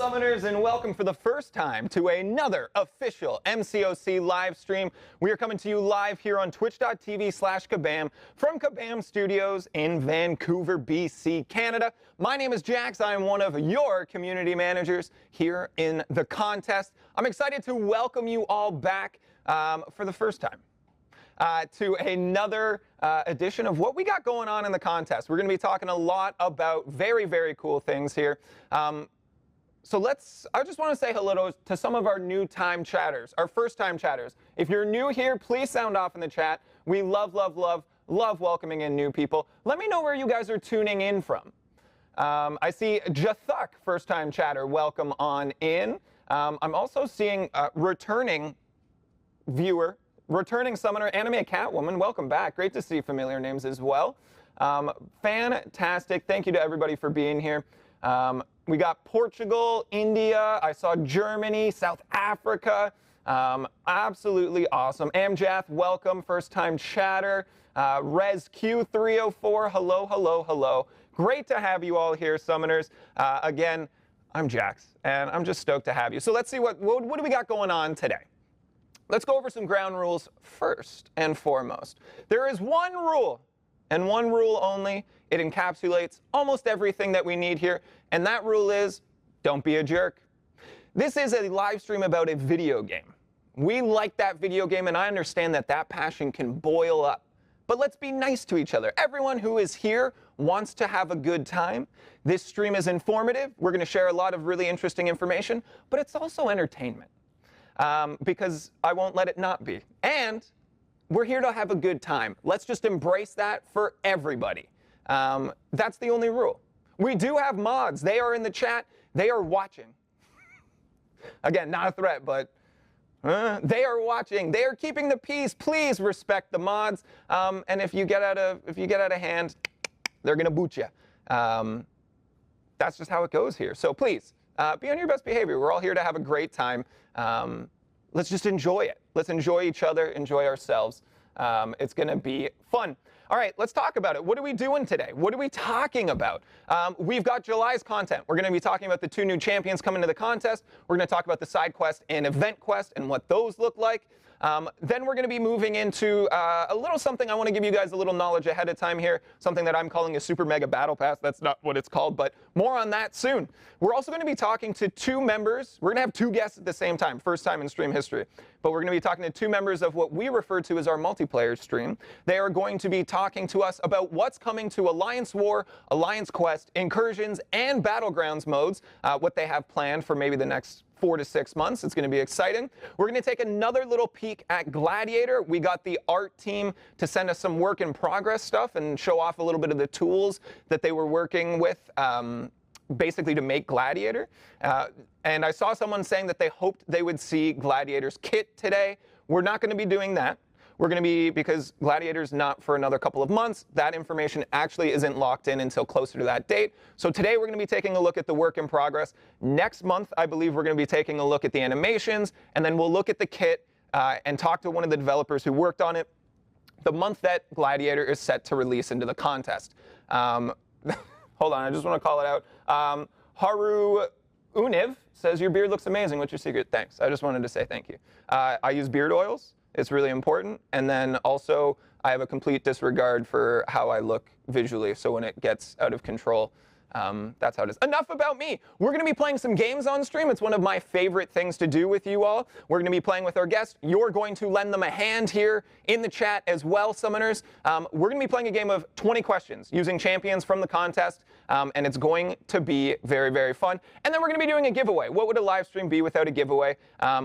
Summoners, and welcome for the first time to another official MCOC live stream. We are coming to you live here on twitch.tv/Kabam from Kabam Studios in Vancouver, BC, Canada. My name is Jax. I am one of your community managers here in the contest. I'm excited to welcome you all back for the first time to another edition of what we got going on in the contest. We're going to be talking a lot about very, very cool things here. I just want to say hello to some of our new time chatters, our first time chatters. If you're new here, please sound off in the chat. We love welcoming in new people. Let me know where you guys are tuning in from. I see Jathuk, first time chatter, welcome on in. I'm also seeing returning viewer, returning summoner, Anime Catwoman, welcome back. Great to see familiar names as well. Fantastic. Thank you to everybody for being here. We got Portugal, India, I saw Germany, South Africa. Absolutely awesome. Amjath, welcome, first time chatter. ResQ304, hello. Great to have you all here, summoners. Again, I'm Jax, and I'm just stoked to have you. So let's see what do we got going on today. Let's go over some ground rules first and foremost. There is one rule, and one rule only. It encapsulates almost everything that we need here, and that rule is, don't be a jerk. This is a live stream about a video game. We like that video game, and I understand that that passion can boil up. But let's be nice to each other. Everyone who is here wants to have a good time. This stream is informative. We're going to share a lot of really interesting information, but it's also entertainment. Because I won't let it not be. And we're here to have a good time. Let's just embrace that for everybody. That's the only rule. We do have mods. They are in the chat. They are watching. Again, not a threat, but they are watching. They are keeping the peace. Please respect the mods. And if you get out of hand, they're gonna boot you. That's just how it goes here. So please be on your best behavior. We're all here to have a great time. Let's just enjoy it. Let's enjoy each other, enjoy ourselves. It's going to be fun. All right, let's talk about it. What are we doing today? What are we talking about? We've got July's content. We're going to be talking about the 2 new champions coming to the contest. We're going to talk about the side quest and event quest and what those look like. Then we're going to be moving into a little something. I want to give you guys a little knowledge ahead of time here, something that I'm calling a Super Mega Battle Pass. That's not what it's called, but more on that soon. We're also going to be talking to 2 members. We're going to have 2 guests at the same time, first time in stream history. But we're going to be talking to 2 members of what we refer to as our multiplayer stream. They are going to be talking to us about what's coming to Alliance War, Alliance Quest, Incursions, and Battlegrounds modes, what they have planned for maybe the next 4 to 6 months. It's going to be exciting. We're going to take another little peek at Gladiator. We got the art team to send us some work in progress stuff and show off a little bit of the tools that they were working with basically to make Gladiator. And I saw someone saying that they hoped they would see Gladiator's kit today. We're not going to be doing that. We're going to be, because Gladiator's not for another couple of months, that information actually isn't locked in until closer to that date. So today we're going to be taking a look at the work in progress. Next month, I believe we're going to be taking a look at the animations, and then we'll look at the kit and talk to one of the developers who worked on it the month that Gladiator is set to release into the contest. Hold on, I just want to call it out. Haru Univ says, your beard looks amazing. What's your secret? Thanks. I just wanted to say thank you. I use beard oils. It's really important. And then also, I have a complete disregard for how I look visually. So when it gets out of control, that's how it is. Enough about me. We're going to be playing some games on stream. It's one of my favorite things to do with you all. We're going to be playing with our guests. You're going to lend them a hand here in the chat as well, summoners. We're going to be playing a game of 20 questions using champions from the contest. And it's going to be very, very fun. And then we're going to be doing a giveaway. What would a live stream be without a giveaway?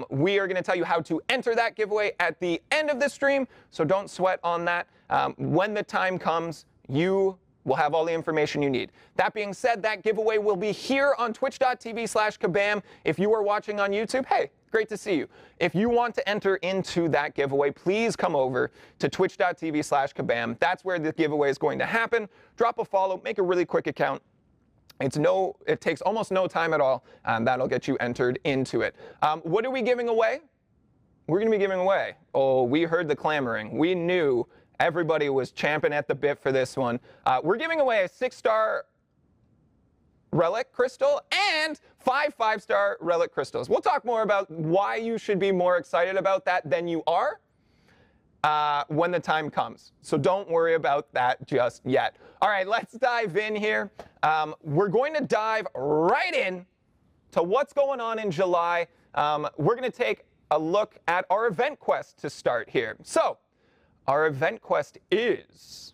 We are going to tell you how to enter that giveaway at the end of the stream. So don't sweat on that. When the time comes, you will have all the information you need. That being said, that giveaway will be here on twitch.tv/Kabam. If you are watching on YouTube, hey, great to see you. If you want to enter into that giveaway, please come over to twitch.tv/Kabam. That's where the giveaway is going to happen. Drop a follow, make a really quick account. It takes almost no time at all. That'll get you entered into it. What are we giving away? We're going to be giving away. Oh, we heard the clamoring. We knew everybody was champing at the bit for this one. We're giving away a 6-star Relic Crystal and 5 5-star Relic Crystals. We'll talk more about why you should be more excited about that than you are when the time comes. So don't worry about that just yet. All right, let's dive in here. We're going to dive right in to what's going on in July. We're going to take a look at our event quest to start here. So our event quest is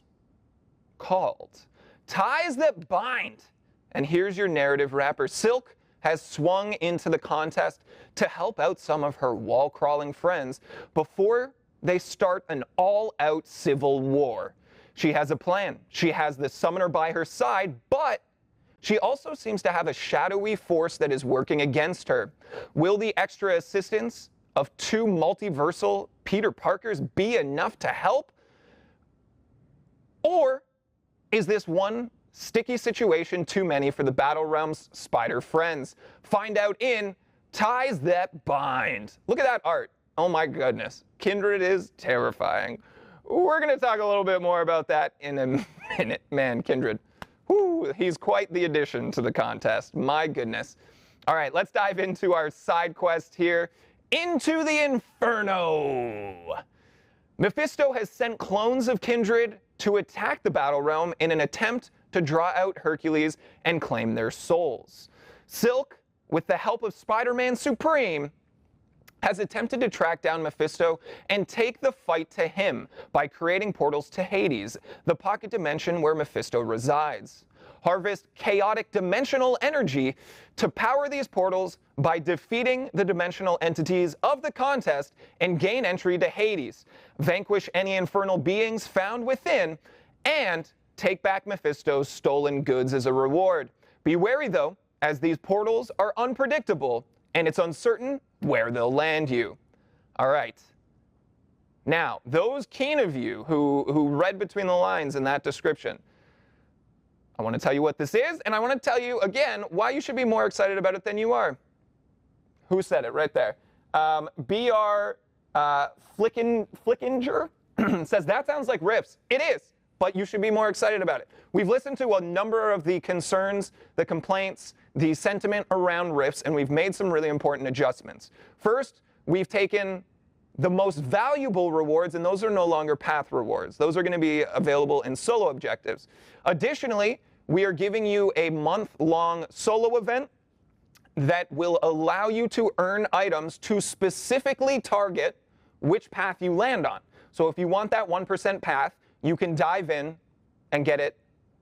called Ties That Bind. And here's your narrative wrapper. Silk has swung into the contest to help out some of her wall-crawling friends before they start an all-out civil war. She has a plan. She has the summoner by her side, but she also seems to have a shadowy force that is working against her. Will the extra assistance of 2 multiversal Peter Parkers be enough to help? Or is this one sticky situation too many for the Battle Realms spider friends? Find out in Ties That Bind. Look at that art. Oh my goodness. Kindred is terrifying. We're going to talk a little bit more about that in a minute. Man, Kindred. Whew, he's quite the addition to the contest. My goodness. All right, let's dive into our side quest here. Into the Inferno. Mephisto has sent clones of Kindred to attack the Battle Realm in an attempt to draw out Hercules and claim their souls. Silk, with the help of Spider-Man Supreme, has attempted to track down Mephisto and take the fight to him by creating portals to Hades, the pocket dimension where Mephisto resides. Harvest chaotic dimensional energy to power these portals by defeating the dimensional entities of the contest and gain entry to Hades. Vanquish any infernal beings found within and take back Mephisto's stolen goods as a reward. Be wary though, as these portals are unpredictable and it's uncertain where they'll land you. All right. Now, those keen of you who read between the lines in that description, I want to tell you what this is, and I want to tell you, again, why you should be more excited about it than you are. Who said it? Right there. BR Flickinger says, that sounds like riffs. It is, but you should be more excited about it. We've listened to a number of the concerns, the complaints, the sentiment around rifts, and we've made some really important adjustments. First, we've taken the most valuable rewards, and those are no longer path rewards. Those are going to be available in solo objectives. Additionally, we are giving you a month-long solo event that will allow you to earn items to specifically target which path you land on. So if you want that 1% path, you can dive in and get it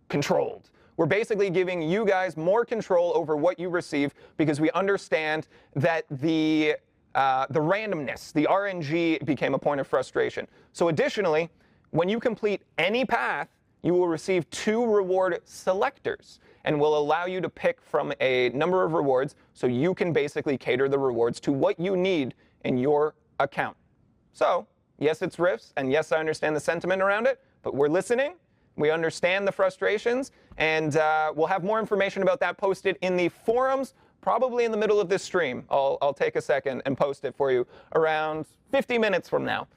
controlled. We're basically giving you guys more control over what you receive because we understand that the randomness, the RNG became a point of frustration. So additionally, when you complete any path, you will receive 2 reward selectors and will allow you to pick from a number of rewards so you can basically cater the rewards to what you need in your account. So, yes, it's rifts, and yes, I understand the sentiment around it, but we're listening. We understand the frustrations, and we'll have more information about that posted in the forums, probably in the middle of this stream. I'll take a second and post it for you around 50 minutes from now,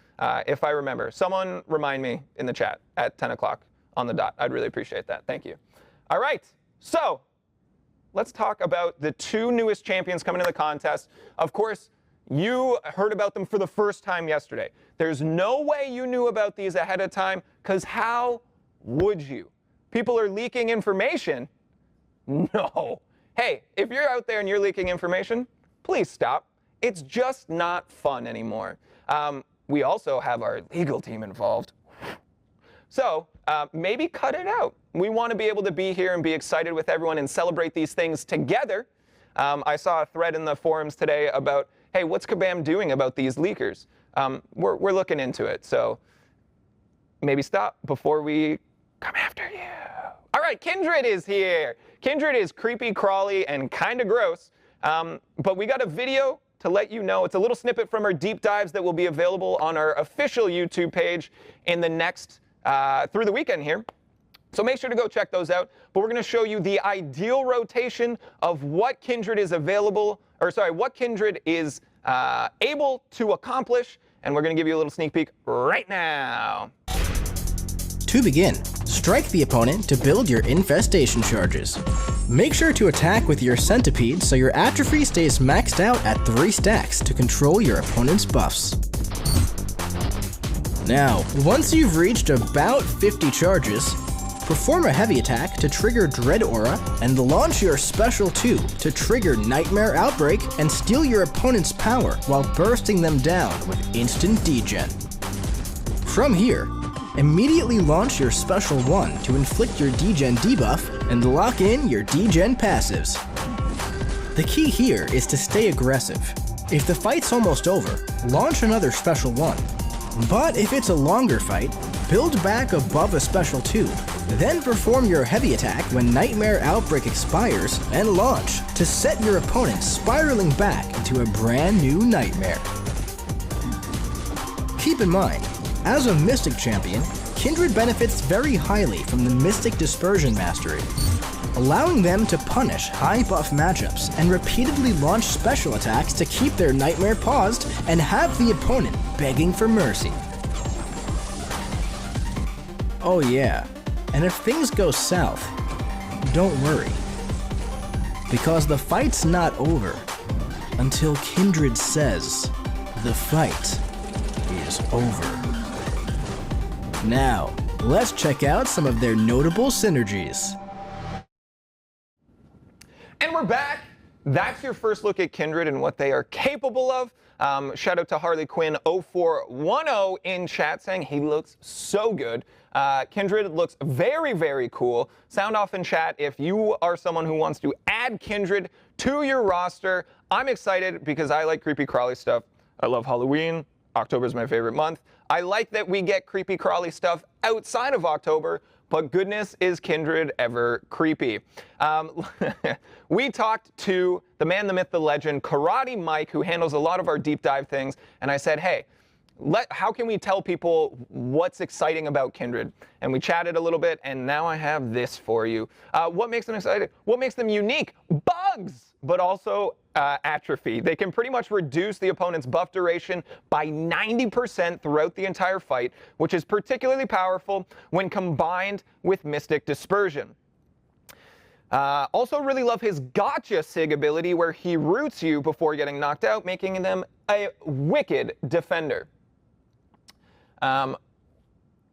if I remember. Someone remind me in the chat at 10 o'clock on the dot. I'd really appreciate that. Thank you. All right, so let's talk about the 2 newest champions coming to the contest. Of course, you heard about them for the first time yesterday. There's no way you knew about these ahead of time, because how would you? People are leaking information. No. Hey, if you're out there and you're leaking information, please stop. It's just not fun anymore. We also have our legal team involved. So maybe cut it out. We want to be able to be here and be excited with everyone and celebrate these things together. I saw a thread in the forums today about, hey, what's Kabam doing about these leakers? We're looking into it. So maybe stop before we come after you. All right, Kindred is here. Kindred is creepy, crawly, and kind of gross. But we got a video to let you know. It's a little snippet from our deep dives that will be available on our official YouTube page in the next, through the weekend here. So make sure to go check those out. But we're going to show you the ideal rotation of what Kindred is available, or sorry, what Kindred is able to accomplish. And we're going to give you a little sneak peek right now. To begin, Strike the opponent to build your infestation charges. Make sure to attack with your centipede so your atrophy stays maxed out at 3 stacks to control your opponent's buffs. Now, once you've reached about 50 charges, perform a heavy attack to trigger Dread Aura and launch your Special 2 to trigger Nightmare Outbreak and steal your opponent's power while bursting them down with instant degen. From here, immediately launch your Special 1 to inflict your degen debuff and lock in your degen passives. The key here is to stay aggressive. If the fight's almost over, launch another Special 1. But if it's a longer fight, build back above a Special 2, then perform your heavy attack when Nightmare Outbreak expires and launch to set your opponent spiraling back into a brand new nightmare. Keep in mind, as a Mystic champion, Kindred benefits very highly from the Mystic Dispersion Mastery, allowing them to punish high buff matchups and repeatedly launch special attacks to keep their nightmare paused and have the opponent begging for mercy. Oh yeah, and if things go south, don't worry, because the fight's not over until Kindred says the fight is over. Now, let's check out some of their notable synergies. And we're back. That's your first look at Kindred and what they are capable of. Shout out to Harley Quinn 0410 in chat saying he looks so good. Kindred looks very, very cool. Sound off in chat if you are someone who wants to add Kindred to your roster. I'm excited because I like creepy crawly stuff. I love Halloween. October is my favorite month. I like that we get creepy crawly stuff outside of October, but goodness is Kindred ever creepy. We talked to the man, the myth, the legend, Karate Mike, who handles a lot of our deep dive things, and I said, hey, how can we tell people what's exciting about Kindred? And we chatted a little bit, and now I have this for you. What makes them exciting? What makes them unique? Bugs, but also atrophy. They can pretty much reduce the opponent's buff duration by 90% throughout the entire fight, which is particularly powerful when combined with Mystic Dispersion. Also really love his Gotcha Sig ability where he roots you before getting knocked out, making them a wicked defender.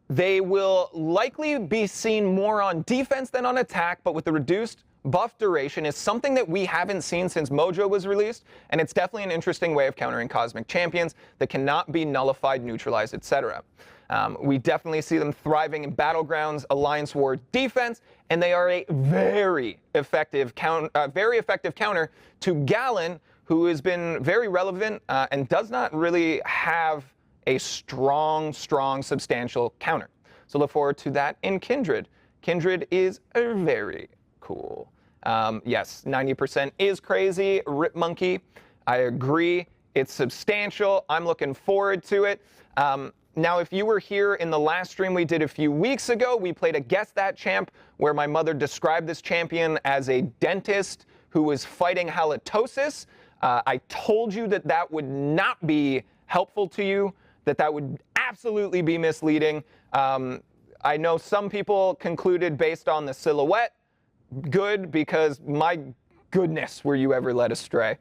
They will likely be seen more on defense than on attack, but with the reduced buff duration is something that we haven't seen since Mojo was released, and it's definitely an interesting way of countering cosmic champions that cannot be nullified, neutralized, etc. We definitely see them thriving in Battlegrounds, Alliance War defense, and they are a very effective counter to Galen, who has been very relevant and does not really have a strong, substantial counter. So look forward to that in Kindred. Kindred is very cool. Yes, 90% is crazy. Rip Monkey, I agree. It's substantial. I'm looking forward to it. Now, if you were here in the last stream we did a few weeks ago, we played a Guess That Champ where my mother described this champion as a dentist who was fighting halitosis. I told you that that would not be helpful to you, that would absolutely be misleading. I know some people concluded based on the silhouette, good, because my goodness, were you ever led astray.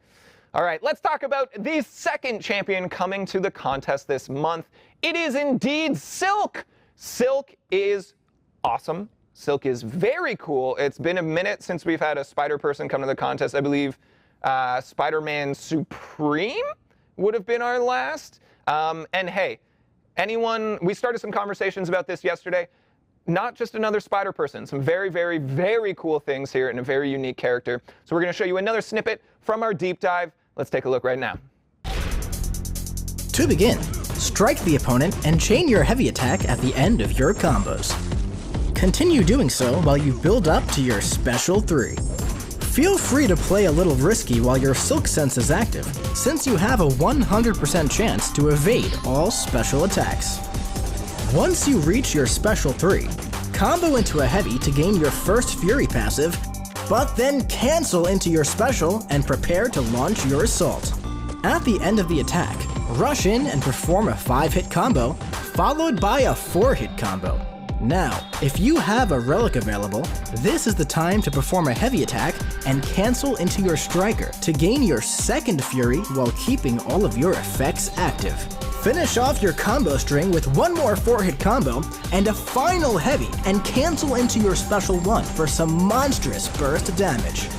All right, let's talk about the second champion coming to the contest this month. It is indeed Silk. Silk is awesome. Silk is very cool. It's been a minute since we've had a spider person come to the contest. I believe Spider-Man Supreme would have been our last. And hey, we started some conversations about this yesterday. Not just another spider person. Some very, very, very cool things here and a very unique character. So we're going to show you another snippet from our deep dive. Let's take a look right now. To begin, strike the opponent and chain your heavy attack at the end of your combos. Continue doing so while you build up to your Special 3. Feel free to play a little risky while your Silk Sense is active, since you have a 100% chance to evade all special attacks. Once you reach your Special 3, combo into a heavy to gain your first Fury passive, but then cancel into your special and prepare to launch your assault. At the end of the attack, rush in and perform a 5-hit combo, followed by a 4-hit combo. Now, if you have a relic available, this is the time to perform a heavy attack and cancel into your striker to gain your second fury while keeping all of your effects active. Finish off your combo string with one more 4-hit combo and a final heavy and cancel into your special 1 for some monstrous burst damage.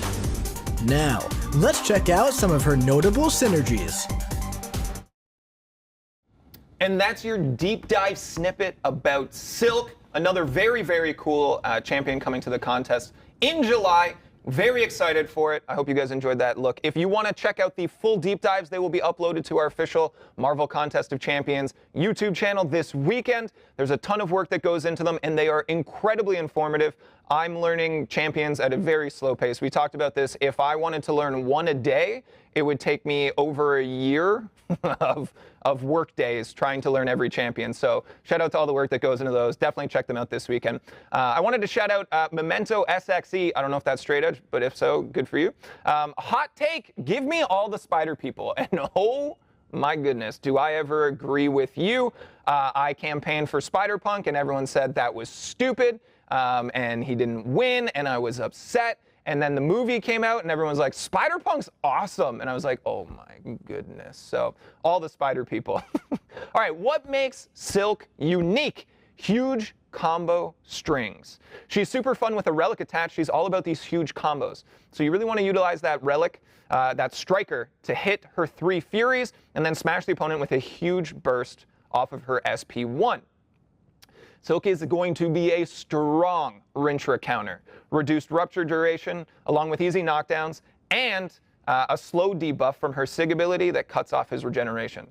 Now, let's check out some of her notable synergies. And that's your deep dive snippet about Silk, another very, very cool champion coming to the contest in July. Very excited for it. I hope you guys enjoyed that look. If you want to check out the full deep dives, they will be uploaded to our official Marvel Contest of Champions YouTube channel this weekend. There's a ton of work that goes into them, and they are incredibly informative. I'm learning champions at a very slow pace. We talked about this. If I wanted to learn one a day, it would take me over a year of work days trying to learn every champion. So shout out to all the work that goes into those. Definitely check them out this weekend. I wanted to shout out Memento SXE. I don't know if that's straight edge, but if so, good for you. Hot take, give me all the spider people. And oh my goodness, do I ever agree with you? I campaigned for Spider-Punk and everyone said that was stupid and he didn't win and I was upset. And then the movie came out and everyone's like, Spider-Punk's awesome. And I was like, oh my goodness. So all the spider people. All right, what makes Silk unique? Huge combo strings. She's super fun with a relic attached. She's all about these huge combos. So you really want to utilize that relic, that striker, to hit her 3 furies and then smash the opponent with a huge burst off of her SP1. Silk is going to be a strong Rintrah counter. Reduced rupture duration, along with easy knockdowns, and a slow debuff from her Sig ability that cuts off his regeneration.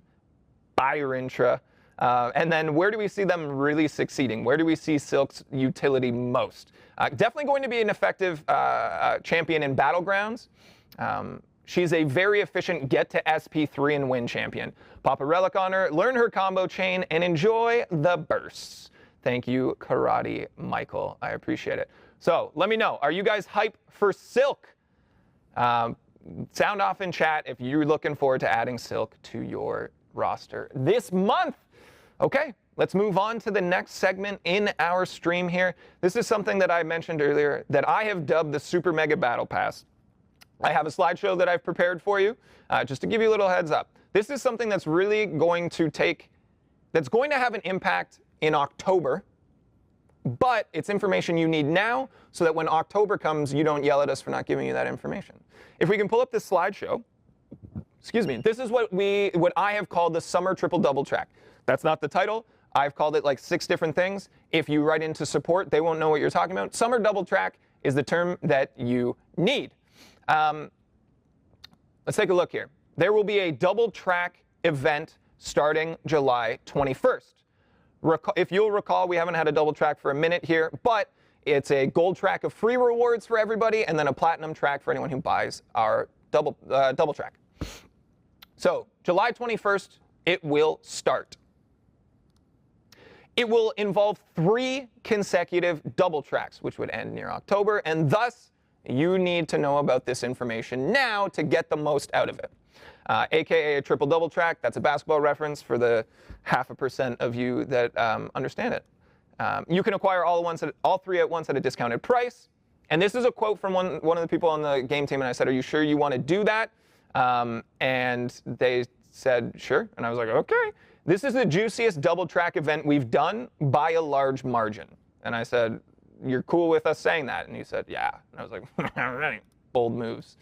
Bye, Rintrah. And then where do we see them really succeeding? Where do we see Silk's utility most? Definitely going to be an effective champion in Battlegrounds. She's a very efficient get to SP3 and win champion. Pop a relic on her, learn her combo chain, and enjoy the bursts. Thank you, Karate Michael. I appreciate it. So let me know, are you guys hyped for Silk? Sound off in chat if you're looking forward to adding Silk to your roster this month. Okay, let's move on to the next segment in our stream here. This is something that I mentioned earlier that I have dubbed the Super Mega Battle Pass. I have a slideshow that I've prepared for you, just to give you a little heads up. This is something that's really going to that's going to have an impact in October, but it's information you need now so that when October comes, you don't yell at us for not giving you that information. If we can pull up this slideshow, excuse me, this is what I have called the Summer Triple Double Track. That's not the title. I've called it like 6 different things. If you write into support, they won't know what you're talking about. Summer Double Track is the term that you need. Let's take a look here. There will be a double track event starting July 21st. If you'll recall, we haven't had a double track for a minute here, but it's a gold track of free rewards for everybody, and then a platinum track for anyone who buys our double track. So July 21st, it will start. It will involve 3 consecutive double tracks, which would end near October, and thus you need to know about this information now to get the most out of it. AKA a triple double track. That's a basketball reference for the 0.5% of you that understand it. You can acquire all 3 at once at a discounted price. And this is a quote from one of the people on the game team, and I said, are you sure you want to do that? And they said, sure. And I was like, okay. This is the juiciest double track event we've done by a large margin. And I said, you're cool with us saying that? And he said, yeah. And I was like, all right, bold moves.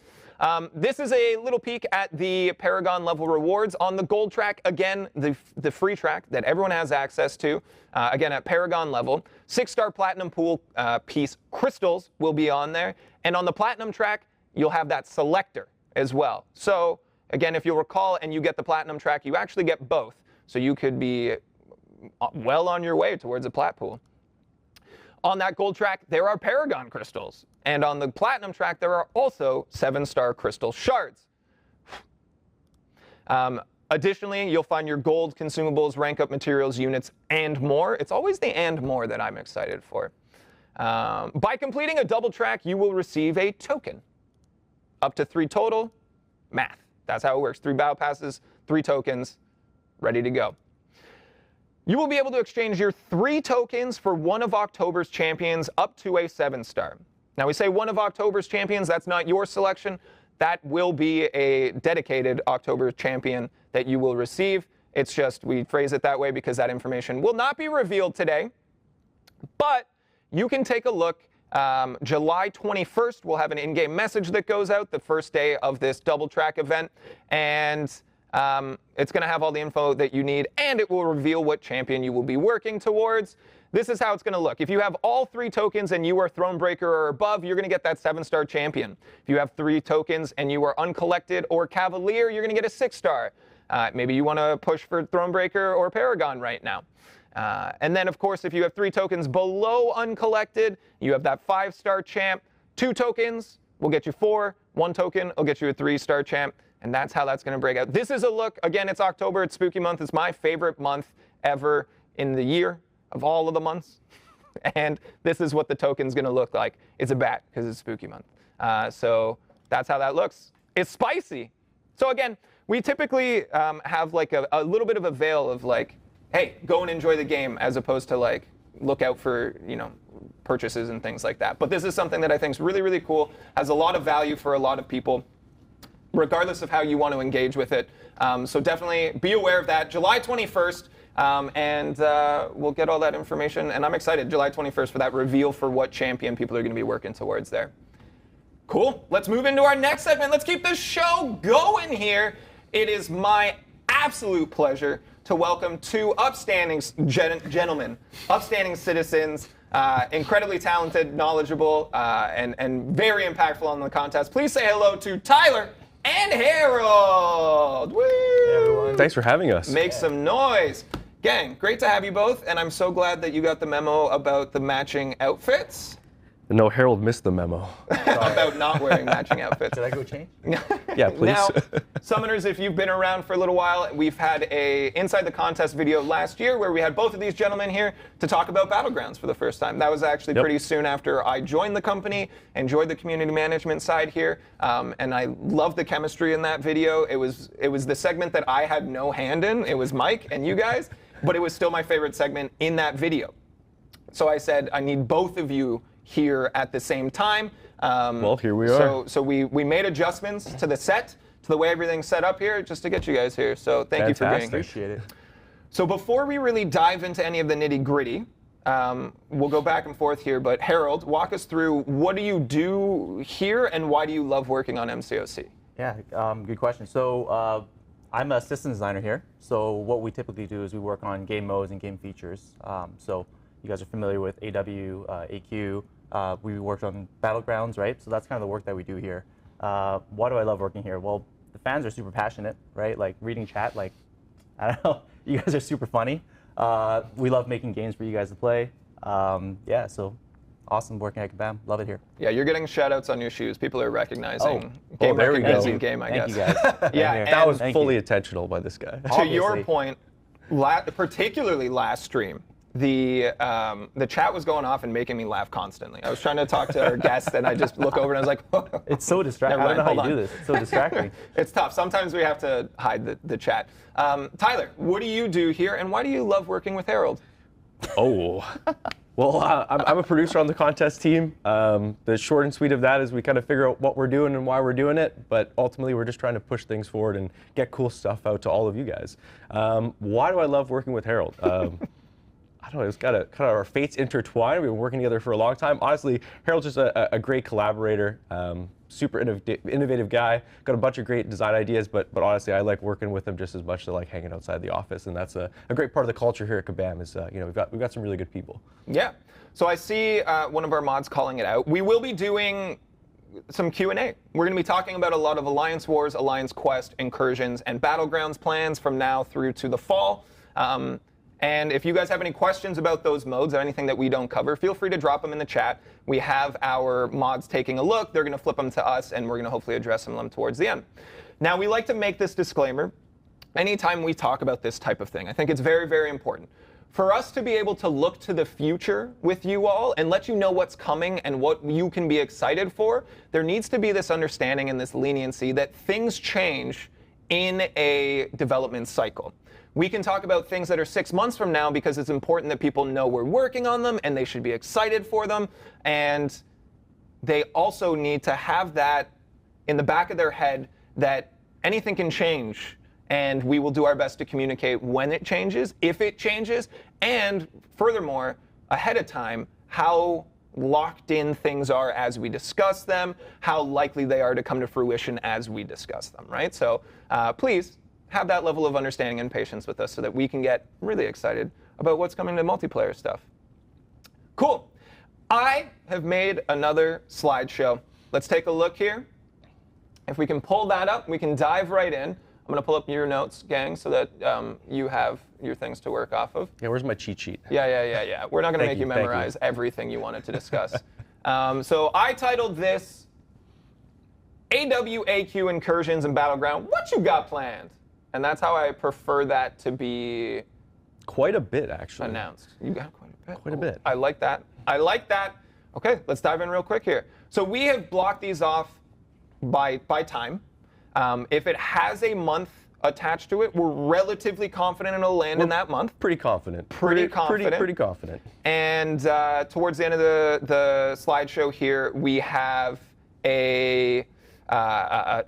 This is a little peek at the Paragon level rewards on the gold track. Again, the free track that everyone has access to. Again, at Paragon level. 6-star platinum pool piece crystals will be on there. And on the platinum track, you'll have that selector as well. So again, if you'll recall and you get the platinum track, you actually get both. So you could be well on your way towards a plat pool. On that gold track, there are Paragon crystals. And on the platinum track, there are also 7-star crystal shards. Additionally, you'll find your gold consumables, rank up materials, units, and more. It's always the and more that I'm excited for. By completing a double track, you will receive a token. Up to 3 total. Math. That's how it works. 3 battle passes, 3 tokens, ready to go. You will be able to exchange your 3 tokens for one of October's champions up to a 7-star. Now, we say one of October's champions, that's not your selection. That will be a dedicated October champion that you will receive. It's just, we phrase it that way because that information will not be revealed today. But you can take a look. July 21st, we'll have an in-game message that goes out the first day of this double track event. And it's going to have all the info that you need, and it will reveal what champion you will be working towards. This is how it's going to look. If you have all 3 tokens and you are Thronebreaker or above, you're going to get that 7-star champion. If you have 3 tokens and you are Uncollected or Cavalier, you're going to get a 6-star. Maybe you want to push for Thronebreaker or Paragon right now. And then, of course, if you have 3 tokens below Uncollected, you have that 5-star champ. 2 tokens will get you 4. 1 token will get you a 3-star champ. And that's how that's going to break out. This is a look. Again, it's October. It's spooky month. It's my favorite month ever in the year of all of the months. And this is what the token's going to look like. It's a bat because it's spooky month. So that's how that looks. It's spicy. So again, we typically have like a little bit of a veil of like, hey, go and enjoy the game, as opposed to like look out for, you know, purchases and things like that. But this is something that I think is really, really cool, has a lot of value for a lot of people, regardless of how you want to engage with it. So definitely be aware of that. July 21st, and we'll get all that information. And I'm excited, July 21st, for that reveal for what champion people are going to be working towards there. Cool. Let's move into our next segment. Let's keep this show going here. It is my absolute pleasure to welcome 2 upstanding gentlemen, upstanding citizens, incredibly talented, knowledgeable, and very impactful on the contest. Please say hello to Tyler and Harold. Woo! Hey, everyone. Thanks for having us. Make some noise. Gang, great to have you both, and I'm so glad that you got the memo about the matching outfits. No, Harold missed the memo. About not wearing matching outfits. Did I go change? Yeah, please. Now, Summoners, if you've been around for a little while, we've had a Inside the Contest video last year where we had both of these gentlemen here to talk about Battlegrounds for the first time. That was actually pretty soon after I joined the company, enjoyed the community management side here, and I loved the chemistry in that video. It was the segment that I had no hand in. It was Mike and you guys, but it was still my favorite segment in that video. So I said, I need both of you here at the same time. Well, here we are. So we made adjustments to the set, to the way everything's set up here, just to get you guys here. So thank you for being here. Appreciate it. So before we really dive into any of the nitty gritty, we'll go back and forth here. But Harold, walk us through, what do you do here and why do you love working on MCOC? Yeah, good question. So I'm a system designer here. So what we typically do is we work on game modes and game features. So you guys are familiar with AW, AQ. We worked on Battlegrounds, right? So that's kind of the work that we do here. Why do I love working here? Well, the fans are super passionate, right? Like reading chat, like, I don't know, you guys are super funny. We love making games for you guys to play. Yeah, so awesome working at Kabam. Love it here. Yeah, you're getting shout-outs on your shoes. People are recognizing there we go. recognizing game, I guess. Thank you guys. Yeah, That was Thank fully you. intentional by this guy. to your Obviously. point, particularly last stream, the chat was going off and making me laugh constantly. I was trying to talk to our guest, and I just look over and I was like, It's so distracting. Never I don't know mind, how you hold do this. It's so distracting. It's tough. Sometimes we have to hide the chat. Tyler, what do you do here, and why do you love working with Harold? Oh. Well, I'm a producer on the contest team. The short and sweet of that is we kind of figure out what we're doing and why we're doing it, but ultimately we're just trying to push things forward and get cool stuff out to all of you guys. Why do I love working with Harold? I don't know, it's got kind of our fates intertwined. We've been working together for a long time. Honestly, Harold's just a great collaborator, super innovative guy, got a bunch of great design ideas, but honestly, I like working with him just as much as I like hanging outside the office, and that's a great part of the culture here at Kabam is, you know, we've got some really good people. Yeah. So I see one of our mods calling it out. We will be doing some Q&A. We're going to be talking about a lot of Alliance Wars, Alliance Quest, Incursions, and Battlegrounds plans from now through to the fall. And if you guys have any questions about those modes or anything that we don't cover, feel free to drop them in the chat. We have our mods taking a look. They're going to flip them to us, and we're going to hopefully address some of them towards the end. Now, we like to make this disclaimer anytime we talk about this type of thing. I think it's very, very important. For us to be able to look to the future with you all and let you know what's coming and what you can be excited for, there needs to be this understanding and this leniency that things change in a development cycle. We can talk about things that are 6 months from now because it's important that people know we're working on them and they should be excited for them. And they also need to have that in the back of their head that anything can change. And we will do our best to communicate when it changes, if it changes, and furthermore, ahead of time, how locked in things are as we discuss them, how likely they are to come to fruition as we discuss them, right? So please have that level of understanding and patience with us so that we can get really excited about what's coming to multiplayer stuff. Cool. I have made another slideshow. Let's take a look here. If we can pull that up, we can dive right in. I'm going to pull up your notes, gang, so that you have your things to work off of. Yeah, where's my cheat sheet? Yeah. We're not going to make you memorize everything you wanted to discuss. So I titled this AWAQ Incursions and Battleground. What you got planned? And that's how I prefer that to be Quite a bit, actually. announced. You got quite a bit. Quite a bit. I like that. I like that. Okay, let's dive in real quick here. So we have blocked these off by time. If it has a month attached to it, we're relatively confident it'll land in that month. Pretty confident. Pretty confident. Pretty confident. And towards the end of the slideshow here, we have a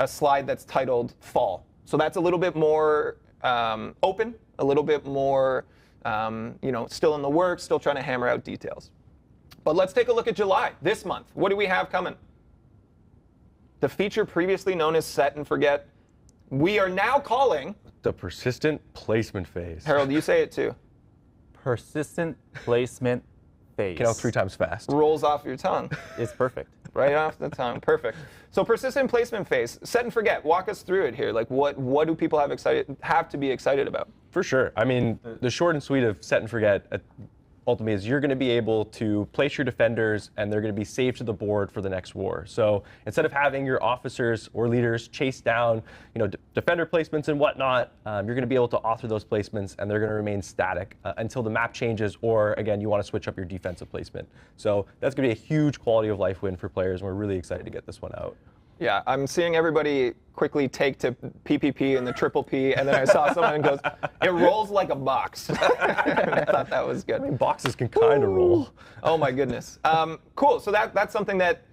slide that's titled Fall. So that's a little bit more open, a little bit more, still in the works, still trying to hammer out details. But let's take a look at July, this month. What do we have coming? The feature previously known as Set and Forget, we are now calling The persistent placement phase. Harold, you say it too. Persistent placement phase. Get out 3 times fast. Rolls off your tongue. It's perfect. Right off the tongue. Perfect. So persistent placement phase. Set and forget. Walk us through it here. Like what do people have to be excited about? For sure. I mean, the short and sweet of set and forget ultimately is you're going to be able to place your defenders and they're going to be saved to the board for the next war. So instead of having your officers or leaders chase down, defender placements and whatnot, you're going to be able to author those placements and they're going to remain static until the map changes, or again, you want to switch up your defensive placement. So that's going to be a huge quality of life win for players, and we're really excited to get this one out. Yeah, I'm seeing everybody quickly take to PPP and the triple P, and then I saw someone and goes, it rolls like a box. I thought that was good. I mean, boxes can kind of roll. Oh my goodness. Cool, so that's something that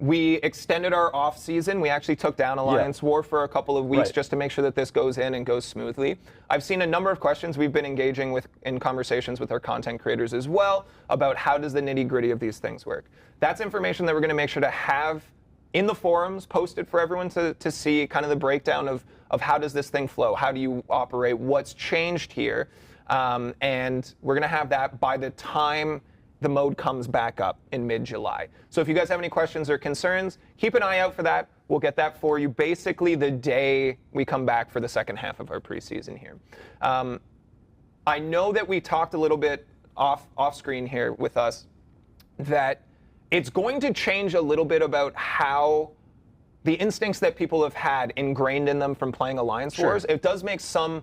we extended our off season. We actually took down Alliance War for a couple of weeks just to make sure that this goes in and goes smoothly. I've seen a number of questions we've been engaging with in conversations with our content creators as well about how does the nitty-gritty of these things work. That's information that we're going to make sure to have in the forums, posted for everyone to see kind of the breakdown of how does this thing flow, how do you operate, what's changed here, and we're going to have that by the time the mode comes back up in mid-July. So if you guys have any questions or concerns, keep an eye out for that. We'll get that for you basically the day we come back for the second half of our preseason here. I know that we talked a little bit off screen here with us that it's going to change a little bit about how the instincts that people have had ingrained in them from playing Alliance Wars. It does make some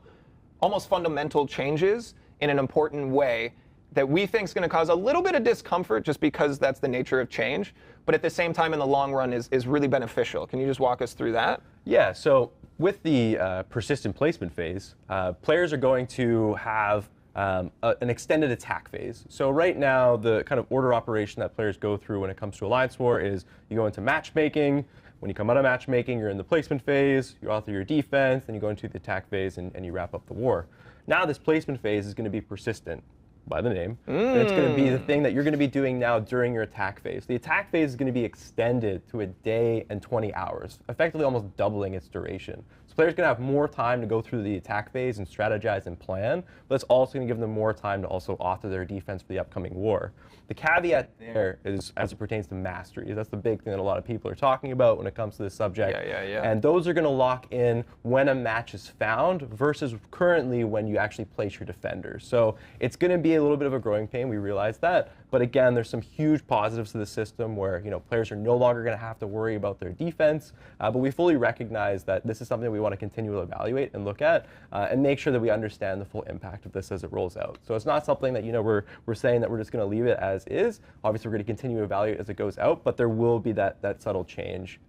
almost fundamental changes in an important way that we think is going to cause a little bit of discomfort just because that's the nature of change, but at the same time in the long run is really beneficial. Can you just walk us through that? Yeah, so with the persistent placement phase, players are going to have an extended attack phase. So right now, the kind of order operation that players go through when it comes to Alliance War is you go into matchmaking. When you come out of matchmaking, you're in the placement phase, you author your defense, then you go into the attack phase and you wrap up the war. Now this placement phase is going to be persistent by the name, and it's going to be the thing that you're going to be doing now during your attack phase. The attack phase is going to be extended to a day and 20 hours, effectively almost doubling its duration. So players are going to have more time to go through the attack phase and strategize and plan, but it's also going to give them more time to also author their defense for the upcoming war. The caveat there is as it pertains to mastery. That's the big thing that a lot of people are talking about when it comes to this subject. And those are going to lock in when a match is found versus currently when you actually place your defenders. So it's going to be a little bit of a growing pain, we realize that. But again, there's some huge positives to the system where players are no longer going to have to worry about their defense. But we fully recognize that this is something that we want to continue to evaluate and look at and make sure that we understand the full impact of this as it rolls out. So it's not something that we're saying that we're just going to leave it as is. Obviously, we're going to continue to evaluate as it goes out, but there will be that subtle change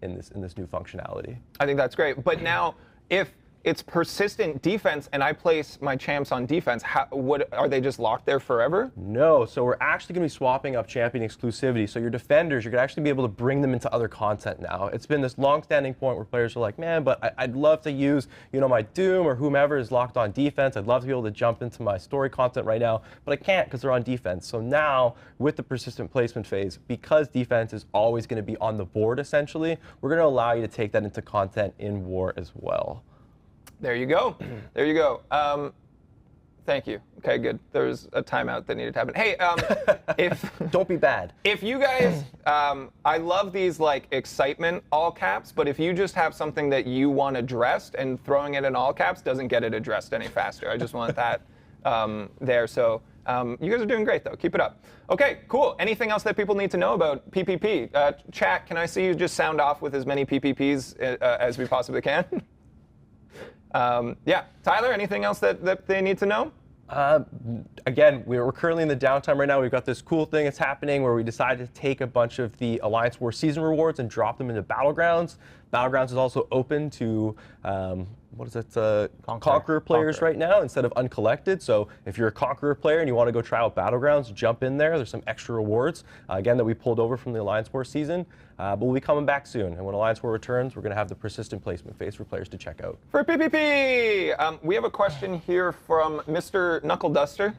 in this new functionality. I think that's great. But now if it's persistent defense and I place my champs on defense, are they just locked there forever? No, so we're actually going to be swapping up champion exclusivity. So your defenders, you're going to actually be able to bring them into other content now. It's been this long-standing point where players are like, man, but I'd love to use, my Doom or whomever is locked on defense. I'd love to be able to jump into my story content right now, but I can't because they're on defense. So now, with the persistent placement phase, because defense is always going to be on the board, essentially, we're going to allow you to take that into content in War as well. There you go. There you go. Thank you. Okay, good. There was a timeout that needed to happen. Hey, don't be bad. If you guys, I love these like excitement all caps, but if you just have something that you want addressed and throwing it in all caps doesn't get it addressed any faster. I just want that there. So you guys are doing great though. Keep it up. Okay, cool. Anything else that people need to know about PPP? Chat, can I see you just sound off with as many PPPs as we possibly can? Yeah, Tyler, anything else that they need to know? Again, we're currently in the downtime right now. We've got this cool thing that's happening where we decided to take a bunch of the Alliance War season rewards and drop them into Battlegrounds. Battlegrounds is also open to, Conqueror players right now instead of uncollected. So if you're a Conqueror player and you want to go try out Battlegrounds, jump in there. There's some extra rewards, again, that we pulled over from the Alliance War season. But we'll be coming back soon. And when Alliance War returns, we're going to have the persistent placement phase for players to check out. For PPP, we have a question here from Mr. Knuckle Duster.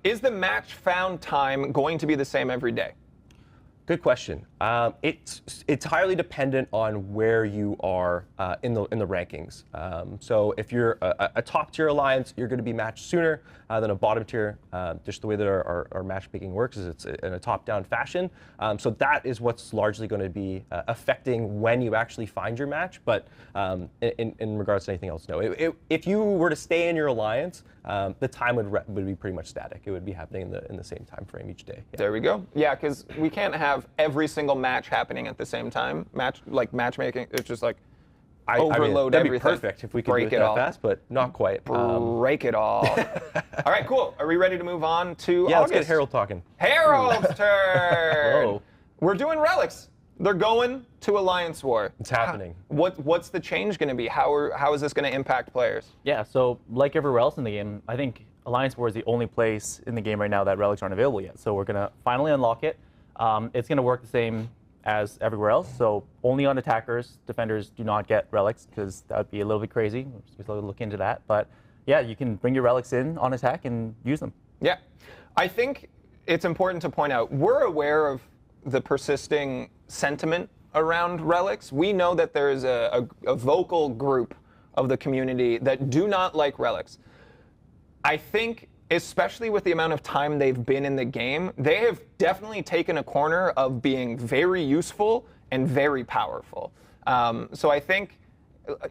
Is the match found time going to be the same every day? Good question. It's entirely dependent on where you are in the rankings. So if you're a top tier alliance, you're going to be matched sooner than a bottom tier. Just the way that our matchmaking works is it's in a top-down fashion. So that is what's largely going to be affecting when you actually find your match. But in regards to anything else, no. If you were to stay in your alliance, the time would be pretty much static. It would be happening in the same time frame each day. Yeah. There we go. Yeah, because we can't have every single match happening at the same time. Matchmaking, it's just like overload that'd everything. Be perfect if we could do it that fast, but not quite. Break it all. All right, cool. Are we ready to move on to August? Let's get Harold talking. Harold's turn. Whoa. We're doing Relics. They're going to Alliance War. It's happening. What's the change going to be? How is this going to impact players? Yeah, so like everywhere else in the game, I think Alliance War is the only place in the game right now that relics aren't available yet. So we're going to finally unlock it. It's going to work the same as everywhere else. So only on attackers, defenders do not get relics because that would be a little bit crazy. We'll look into that. But yeah, you can bring your relics in on attack and use them. Yeah. I think it's important to point out, we're aware of the persisting sentiment around relics. We know that there is a vocal group of the community that do not like relics. I think, especially with the amount of time they've been in the game, they have definitely taken a corner of being very useful and very powerful. So I think,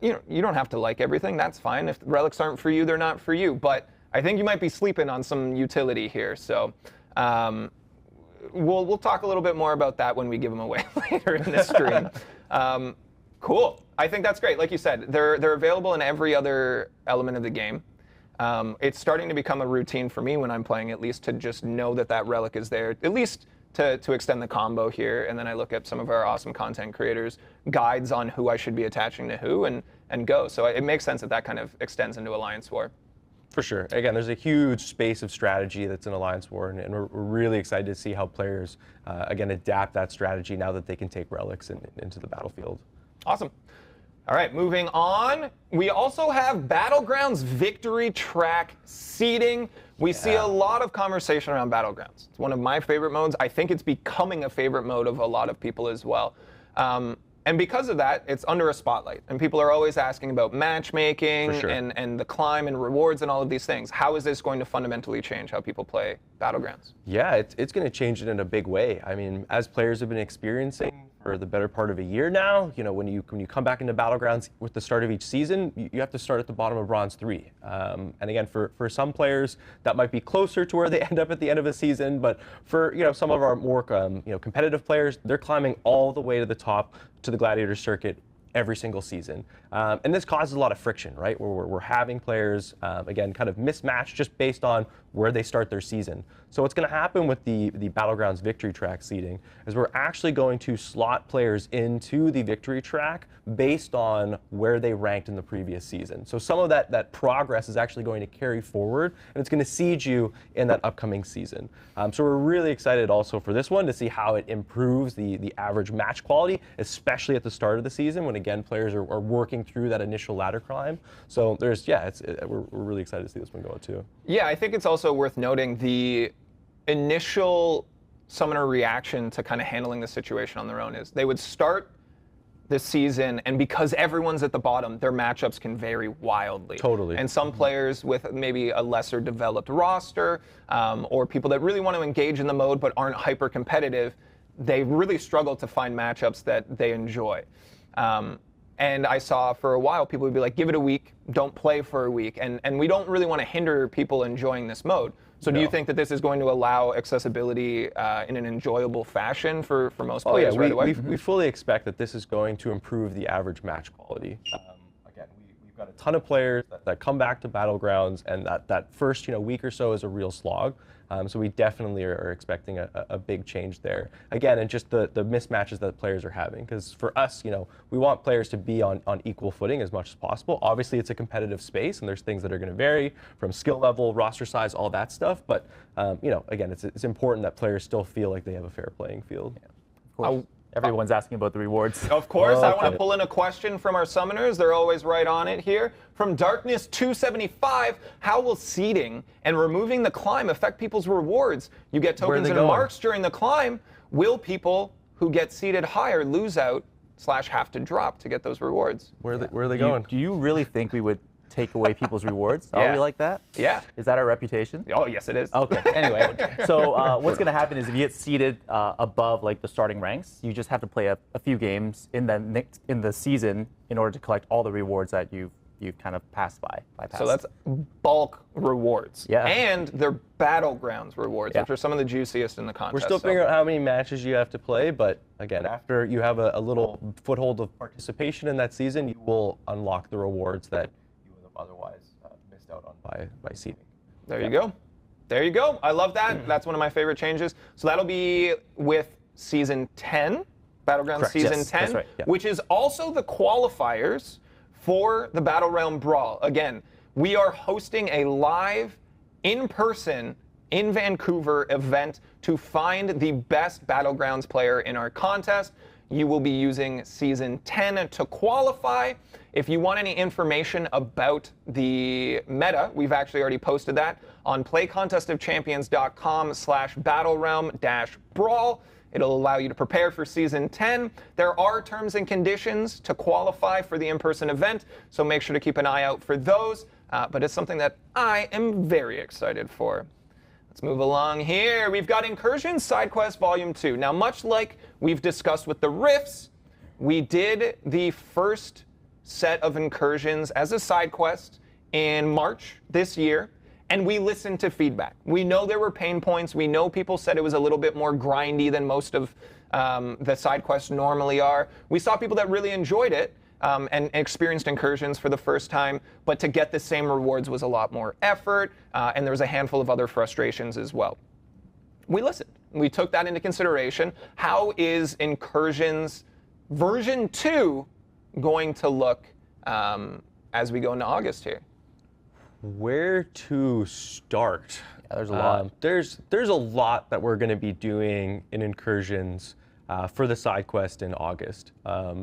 you don't have to like everything. That's fine. If relics aren't for you, they're not for you. But I think you might be sleeping on some utility here. So we'll talk a little bit more about that when we give them away later in the stream. Cool. I think that's great. Like you said, they're available in every other element of the game. It's starting to become a routine for me when I'm playing, at least to just know that relic is there, at least to extend the combo here. And then I look at some of our awesome content creators' guides on who I should be attaching to who and go. So it makes sense that kind of extends into Alliance War. For sure. Again, there's a huge space of strategy that's in Alliance War, and we're really excited to see how players, again, adapt that strategy now that they can take relics into the battlefield. Awesome. All right, moving on. We also have Battlegrounds Victory Track seeding. We see a lot of conversation around Battlegrounds. It's one of my favorite modes. I think it's becoming a favorite mode of a lot of people as well. And because of that, it's under a spotlight. And people are always asking about matchmaking and the climb and rewards and all of these things. How is this going to fundamentally change how people play Battlegrounds? Yeah, it's going to change it in a big way. I mean, as players have been experiencing for the better part of a year now, when you come back into Battlegrounds with the start of each season, you have to start at the bottom of Bronze 3. And again, for some players, that might be closer to where they end up at the end of a season. But for some of our more competitive players, they're climbing all the way to the top to the Gladiator circuit every single season. And this causes a lot of friction, right? Where we're having players, again, kind of mismatched just based on where they start their season. So what's going to happen with the Battlegrounds victory track seeding is we're actually going to slot players into the victory track based on where they ranked in the previous season. So some of that progress is actually going to carry forward, and it's going to seed you in that upcoming season. So we're really excited also for this one to see how it improves the average match quality, especially at the start of the season when, again, players are working through that initial ladder climb. So there's, we're really excited to see this one go too. Yeah, I think it's also worth noting the initial summoner reaction to kind of handling the situation on their own is they would start the season, and because everyone's at the bottom, their matchups can vary wildly. Totally. And some players with maybe a lesser developed roster, or people that really want to engage in the mode but aren't hyper competitive, they really struggle to find matchups that they enjoy. And I saw for a while people would be like, give it a week, don't play for a week. And we don't really want to hinder people enjoying this mode. So do you think that this is going to allow accessibility in an enjoyable fashion for most players right away? We fully expect that this is going to improve the average match quality. Again, we've got a ton of players that come back to Battlegrounds, and that first week or so is a real slog. So we definitely are expecting a big change there. Again, and just the mismatches that players are having. Because for us, we want players to be on equal footing as much as possible. Obviously, it's a competitive space, and there's things that are going to vary from skill level, roster size, all that stuff. But, again, it's important that players still feel like they have a fair playing field. Yeah. Of course. Everyone's asking about the rewards. Of course, Okay. I want to pull in a question from our summoners. They're always right on it here. From Darkness275, how will seeding and removing the climb affect people's rewards? You get tokens and marks during the climb. Will people who get seeded higher lose out / have to drop to get those rewards? Where are they going? Do you really think we would take away people's rewards? Yeah. Are we like that? Yeah. Is that our reputation? Oh, yes, it is. Okay. Anyway, so what's going to happen is if you get seeded above like the starting ranks, you just have to play a few games in the season in order to collect all the rewards that you've kind of passed by. So that's bulk rewards. Yeah. And they're Battlegrounds rewards, which are some of the juiciest in the contest. We're still figuring out how many matches you have to play, but again, after you have a little foothold of participation in that season, you will unlock the rewards that you would have otherwise missed out on by seeding. There you go. There you go. I love that. That's one of my favorite changes. So that'll be with Season 10, Battlegrounds Correct. Season Yes, 10, that's right. Yeah. which is also the qualifiers for the Battle Realm Brawl. Again, we are hosting a live, in-person, in Vancouver event to find the best Battlegrounds player in our contest. You will be using Season 10 to qualify. If you want any information about the meta, we've actually already posted that on playcontestofchampions.com/battlerealm-brawl. It'll allow you to prepare for Season 10. There are terms and conditions to qualify for the in-person event, so make sure to keep an eye out for those. But it's something that I am very excited for. Let's move along here. We've got Incursions Side Quest Volume 2. Now, much like we've discussed with the Rifts, we did the first set of Incursions as a side quest in March this year, and we listened to feedback. We know there were pain points. We know people said it was a little bit more grindy than most of the side quests normally are. We saw people that really enjoyed it and experienced Incursions for the first time, but to get the same rewards was a lot more effort, and there was a handful of other frustrations as well. We listened. We took that into consideration. How is Incursions version 2 going to look as we go into August here? Where to start? Yeah, there's a lot. There's a lot that we're going to be doing in Incursions for the side quest in August.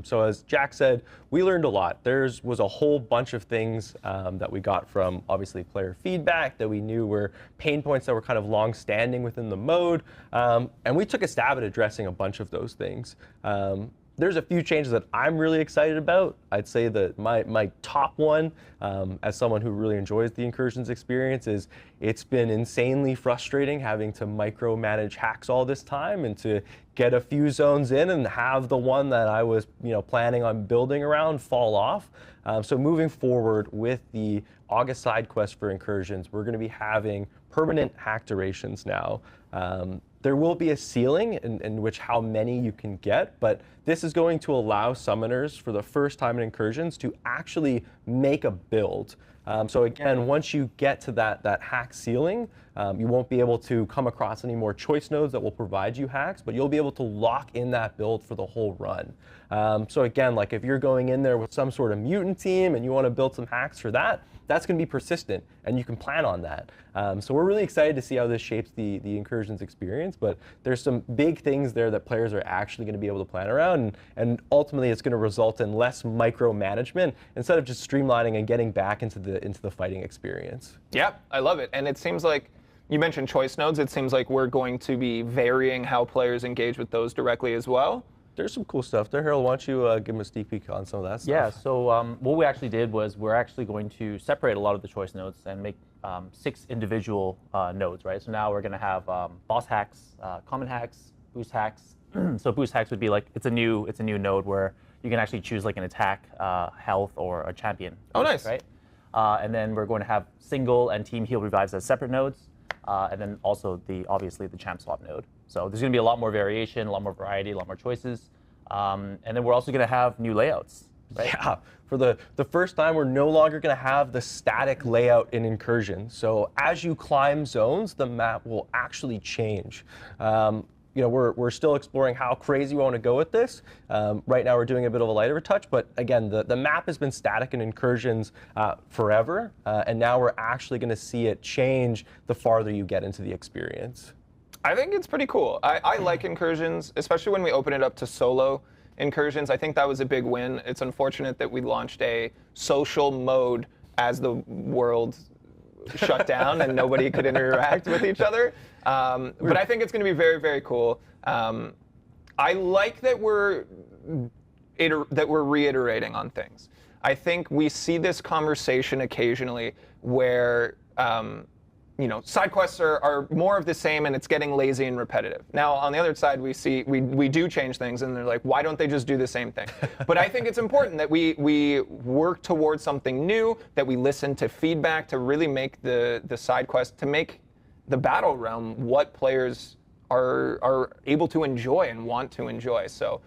So as Jack said, we learned a lot. There was a whole bunch of things that we got from obviously player feedback that we knew were pain points that were kind of long-standing within the mode, and we took a stab at addressing a bunch of those things. There's a few changes that I'm really excited about. I'd say that my top one, as someone who really enjoys the Incursions experience, is it's been insanely frustrating having to micromanage hacks all this time and to get a few zones in and have the one that I was planning on building around fall off. So moving forward with the August side quest for Incursions, we're going to be having permanent hack durations now. There will be a ceiling in which how many you can get, but this is going to allow summoners for the first time in Incursions to actually make a build. So again, once you get to that hack ceiling, You won't be able to come across any more choice nodes that will provide you hacks, but you'll be able to lock in that build for the whole run. So again, like if you're going in there with some sort of mutant team and you want to build some hacks for that, that's going to be persistent, and you can plan on that. So we're really excited to see how this shapes the Incursions experience, but there's some big things there that players are actually going to be able to plan around, and ultimately it's going to result in less micromanagement instead of just streamlining and getting back into the fighting experience. Yeah, I love it. And it seems like, you mentioned choice nodes, it seems like we're going to be varying how players engage with those directly as well. There's some cool stuff there. Harold, why don't you give them a sneak peek on some of that stuff? Yeah, so what we actually did was we're actually going to separate a lot of the choice nodes and make 6 individual nodes, right? So now we're going to have boss hacks, common hacks, boost hacks. So boost hacks would be like, it's a new node where you can actually choose like an attack, health, or a champion. Oh, nice. Right? And then we're going to have single and team heal revives as separate nodes. And then also obviously the champ swap node. So there's going to be a lot more variation, a lot more variety, a lot more choices. And then we're also going to have new layouts. Right? Yeah, for the first time, we're no longer going to have the static layout in Incursion. So as you climb zones, the map will actually change. You know, we're still exploring how crazy we want to go with this. Right now, we're doing a bit of a lighter touch, but again, the map has been static in Incursions forever, and now we're actually going to see it change the farther you get into the experience. I think it's pretty cool. I like Incursions, especially when we open it up to solo Incursions. I think that was a big win. It's unfortunate that we launched a social mode as the world shut down and nobody could interact with each other. But I think it's going to be very, very cool. I like that we're reiterating on things. I think we see this conversation occasionally where you know, side quests are more of the same, and it's getting lazy and repetitive. Now, on the other side, we do change things, and they're like, why don't they just do the same thing? But I think it's important that we work towards something new, that we listen to feedback to really make the side quest, to make the battle realm what players are able to enjoy and want to enjoy. So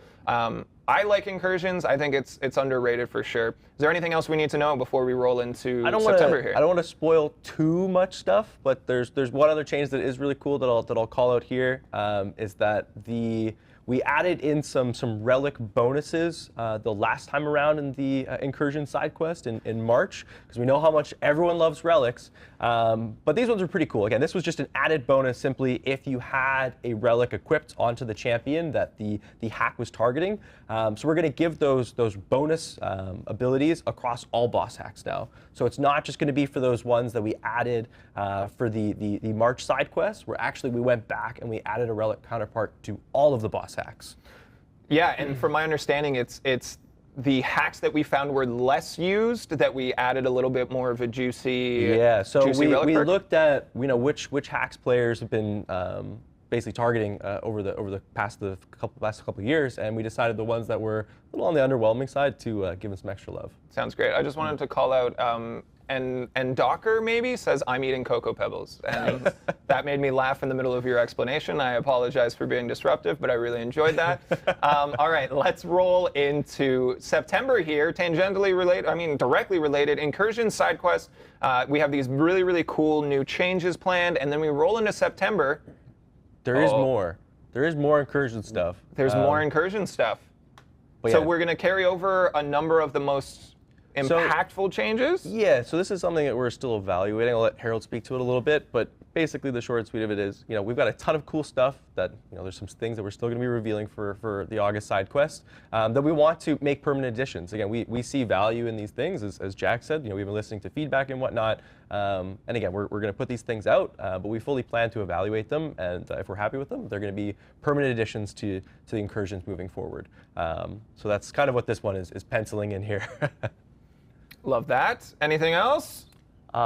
I like Incursions. I think it's underrated for sure. Is there anything else we need to know before we roll into September here? I don't want to spoil too much stuff, but there's one other change that is really cool that I'll call out here, is that we added in some relic bonuses the last time around in the Incursion side quest in March, because we know how much everyone loves relics. But these ones are pretty cool. Again, this was just an added bonus simply if you had a relic equipped onto the champion that the hack was targeting. So we're going to give those bonus abilities across all boss hacks now. So it's not just going to be for those ones that we added for the March side quest, where actually we went back and we added a relic counterpart to all of the boss hacks. Yeah, and from my understanding, it's the hacks that we found were less used that we added a little bit more of a juicy. Yeah, so juicy we looked at which hacks players have been basically targeting over the past couple of years, and we decided the ones that were a little on the underwhelming side to give them some extra love. Sounds great. I just wanted to call out. And Docker maybe says, I'm eating Cocoa Pebbles. And that made me laugh in the middle of your explanation. I apologize for being disruptive, but I really enjoyed that. All right, let's roll into September here. Tangentially related, I mean directly related, Incursion side quest. We have these really, really cool new changes planned. And then we roll into September. There is more. There is more Incursion stuff. There's more Incursion stuff. So we're going to carry over a number of the most impactful changes? Yeah, so this is something that we're still evaluating. I'll let Harold speak to it a little bit, but basically the short and sweet of it is, you know, we've got a ton of cool stuff that, you know, there's some things that we're still going to be revealing for the August side quest that we want to make permanent additions. Again, we see value in these things, as Jack said. You know, we've been listening to feedback and whatnot, and again, we're going to put these things out, but we fully plan to evaluate them, and if we're happy with them, they're going to be permanent additions to the Incursions moving forward. So that's kind of what this one is penciling in here. Love that. Anything else?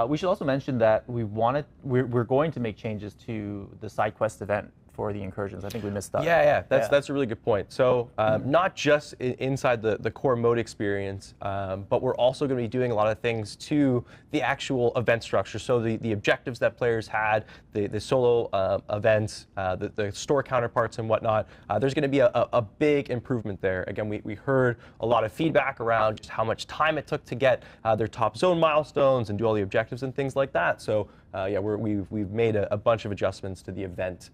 We should also mention that we're going to make changes to the side quest event for the Incursions. I think we missed that. Yeah, that's a really good point. So not just inside the core mode experience, but we're also going to be doing a lot of things to the actual event structure. So the objectives that players had, the solo events, the store counterparts and whatnot, there's going to be a big improvement there. Again, we heard a lot of feedback around just how much time it took to get their top zone milestones and do all the objectives and things like that. So yeah, we've made a bunch of adjustments to the event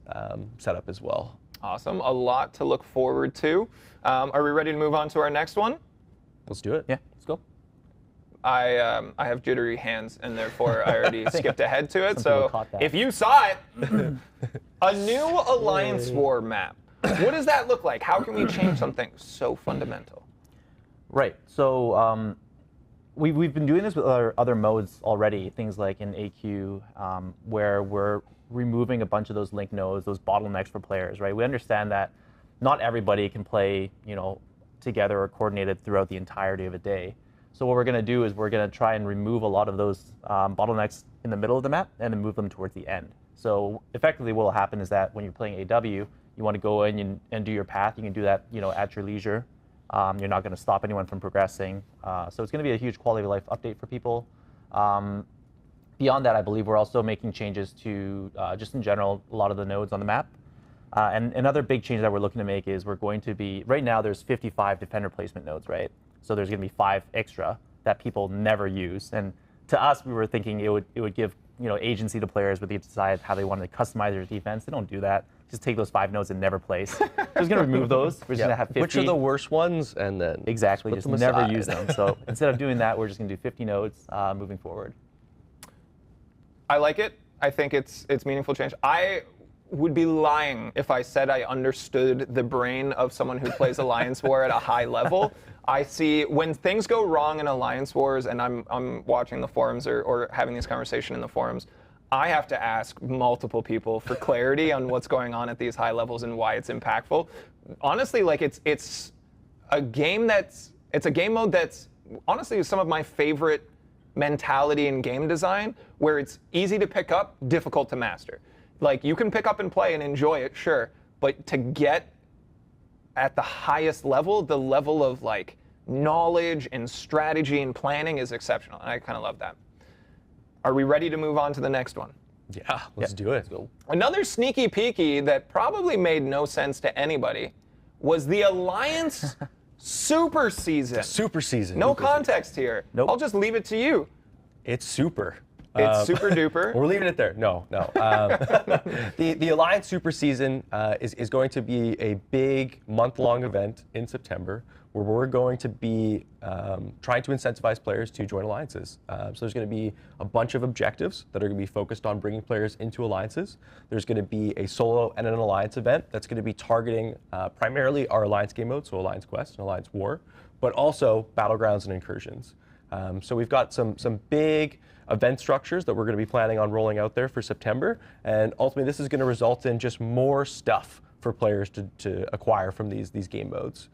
setup as well. Awesome. A lot to look forward to. Are we ready to move on to our next one? Let's do it. Yeah, let's go. I have jittery hands, and therefore I already skipped ahead to it. Some So people caught that. if you saw it, a new Alliance War map. What does that look like? How can we change something so fundamental? Right. So we've been doing this with other modes already. Things like in AQ, where we're removing a bunch of those link nodes, those bottlenecks for players. Right. We understand that not everybody can play, together or coordinated throughout the entirety of a day. So what we're going to do is we're going to try and remove a lot of those bottlenecks in the middle of the map and then move them towards the end. So effectively what will happen is that when you're playing AW, you want to go in and do your path. You can do that at your leisure. You're not going to stop anyone from progressing. So it's going to be a huge quality of life update for people. Beyond that, I believe we're also making changes to, just in general, a lot of the nodes on the map. And another big change that we're looking to make is we're going to be, right now there's 55 defender placement nodes, right? So there's going to be 5 extra that people never use. And to us, we were thinking it would give agency to players where they decide how they want to customize their defense. They don't do that. Just take those 5 nodes and never place. We're just going to remove those. We're just going to have 50. Which are the worst ones, and then Exactly, just never aside. use them. So instead of doing that, we're just going to do 50 nodes moving forward. I like it. I think it's meaningful change. I would be lying if I said I understood the brain of someone who plays Alliance War at a high level. I see when things go wrong in Alliance Wars, and I'm watching the forums or having this conversation in the forums, I have to ask multiple people for clarity on what's going on at these high levels and why it's impactful. Honestly, like it's a game mode that's honestly some of my favorite mentality in game design, where it's easy to pick up, difficult to master. Like, you can pick up and play and enjoy it, sure, but to get at the highest level, the level of like knowledge and strategy and planning is exceptional. And I kind of love that. Are we ready to move on to the next one? Yeah, let's do it. Let's go. Another sneaky peeky that probably made no sense to anybody was the Alliance Super Season. Super season. No context here. Nope. I'll just leave it to you. It's super. It's super duper. We're leaving it there. No. The Alliance Super Season is going to be a big month-long event in September where we're going to be trying to incentivize players to join alliances. So there's going to be a bunch of objectives that are going to be focused on bringing players into alliances. There's going to be a solo and an alliance event that's going to be targeting primarily our alliance game mode, so Alliance Quest and Alliance War, but also Battlegrounds and Incursions. So we've got some big event structures that we're going to be planning on rolling out there for September, and ultimately this is going to result in just more stuff for players to acquire from these game modes.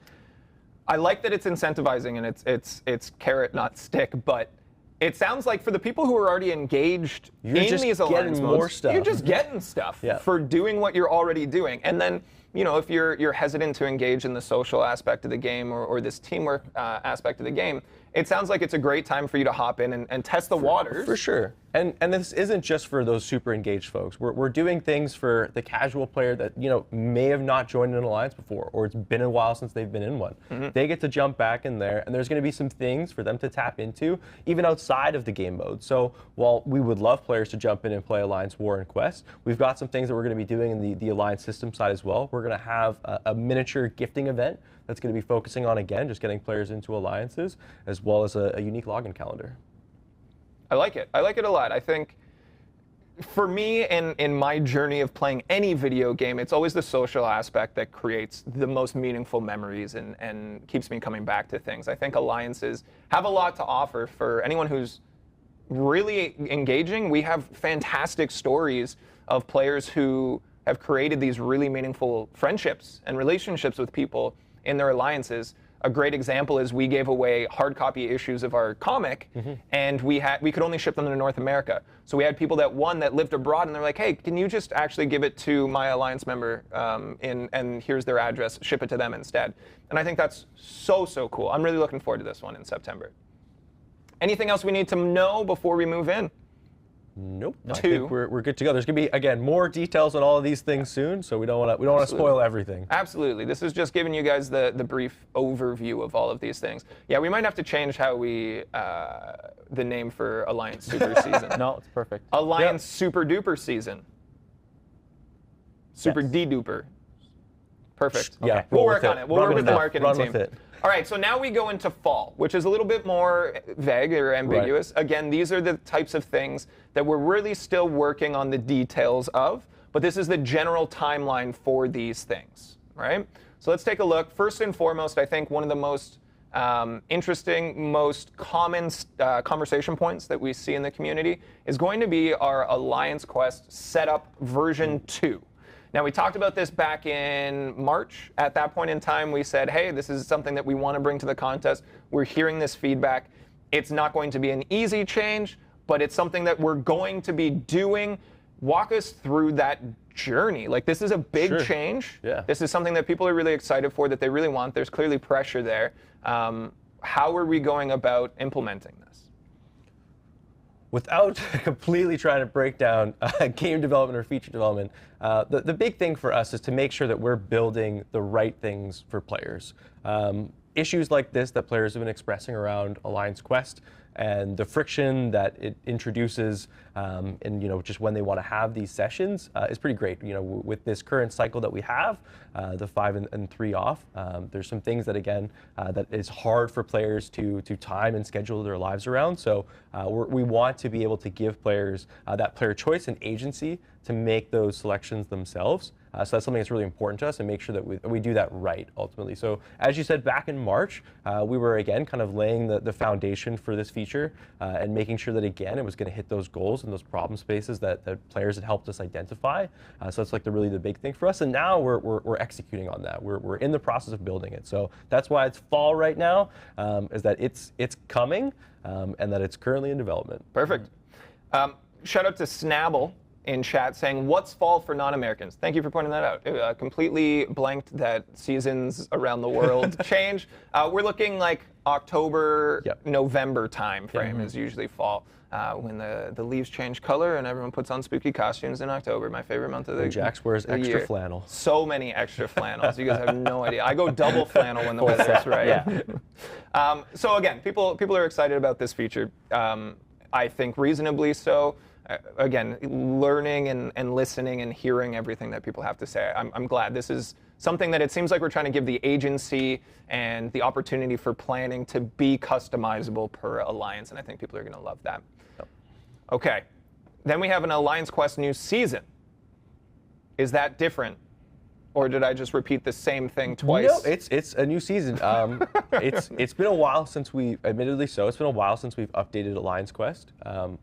I like that it's incentivizing and it's carrot, not stick, but it sounds like for the people who are already engaged in just these alliance getting modes, more stuff. you're just getting stuff for doing what you're already doing. And then, if you're hesitant to engage in the social aspect of the game or this teamwork aspect of the game, it sounds like it's a great time for you to hop in and test the waters. For sure. And this isn't just for those super engaged folks. We're doing things for the casual player that may have not joined an alliance before, or it's been a while since they've been in one. Mm-hmm. They get to jump back in there, and there's going to be some things for them to tap into, even outside of the game mode. So while we would love players to jump in and play Alliance War and Quest, we've got some things that we're going to be doing in the alliance system side as well. We're going to have a miniature gifting event that's going to be focusing on, again, just getting players into alliances, as well as a unique login calendar. I like it. I like it a lot. I think for me, in my journey of playing any video game, it's always the social aspect that creates the most meaningful memories and keeps me coming back to things. I think alliances have a lot to offer for anyone who's really engaging. We have fantastic stories of players who have created these really meaningful friendships and relationships with people in their alliances. A great example is we gave away hard copy issues of our comic, and we could only ship them to North America. So we had people that lived abroad, and they're like, hey, can you just actually give it to my alliance member, and here's their address, ship it to them instead. And I think that's so cool. I'm really looking forward to this one in September. Anything else we need to know before we move in? Nope. I 2. think we're good to go. There's going to be, again, more details on all of these things soon, so we don't want to spoil everything. Absolutely. This is just giving you guys the brief overview of all of these things. Yeah, we might have to change how we the name for Alliance Super Season. No, it's perfect. Alliance Super Duper Season. Super D-Duper. Perfect. Yeah, Okay. We'll work on it. We'll work with the marketing Run team. with it. All right, so now we go into fall, which is a little bit more vague or ambiguous. Right. Again, these are the types of things that we're really still working on the details of, but this is the general timeline for these things, right? So let's take a look. First and foremost, I think one of the most interesting, most common conversation points that we see in the community is going to be our Alliance Quest setup version 2. Now, we talked about this back in March. At that point in time, we said, hey, this is something that we want to bring to the contest. We're hearing this feedback. It's not going to be an easy change, but it's something that we're going to be doing. Walk us through that journey. Like, this is a big change. Yeah. This is something that people are really excited for, that they really want. There's clearly pressure there. How are we going about implementing this? Without completely trying to break down game development or feature development, the big thing for us is to make sure that we're building the right things for players. Issues like this that players have been expressing around Alliance Quest and the friction that it introduces, and just when they want to have these sessions is pretty great. With this current cycle that we have, the 5 and 3 off, there's some things that that is hard for players to time and schedule their lives around. So we want to be able to give players that player choice and agency to make those selections themselves. So that's something that's really important to us, and make sure that we do that right, ultimately. So as you said, back in March, we were, again, kind of laying the foundation for this feature and making sure that, again, it was going to hit those goals and those problem spaces that players had helped us identify. So that's really the big thing for us. And now we're executing on that. We're in the process of building it. So that's why it's fall right now, is that it's coming and that it's currently in development. Perfect. Shout out to Snabble in chat saying, what's fall for non-Americans? Thank you for pointing that out. Completely blanked that seasons around the world change. We're looking like October, November time frame is usually fall, when the leaves change color and everyone puts on spooky costumes in October, my favorite month of the year. Jax wears extra flannel. So many extra flannels. You guys have no idea. I go double flannel when the weather's right. Yeah. So again, people are excited about this feature. I think reasonably so. Again, learning and listening and hearing everything that people have to say. I'm glad. This is something that it seems like we're trying to give the agency and the opportunity for planning to be customizable per Alliance, and I think people are going to love that. Okay. Then we have an Alliance Quest new season. Is that different? Or did I just repeat the same thing twice? No, it's a new season. It's been a while since admittedly so, it's been a while since we've updated Alliance Quest.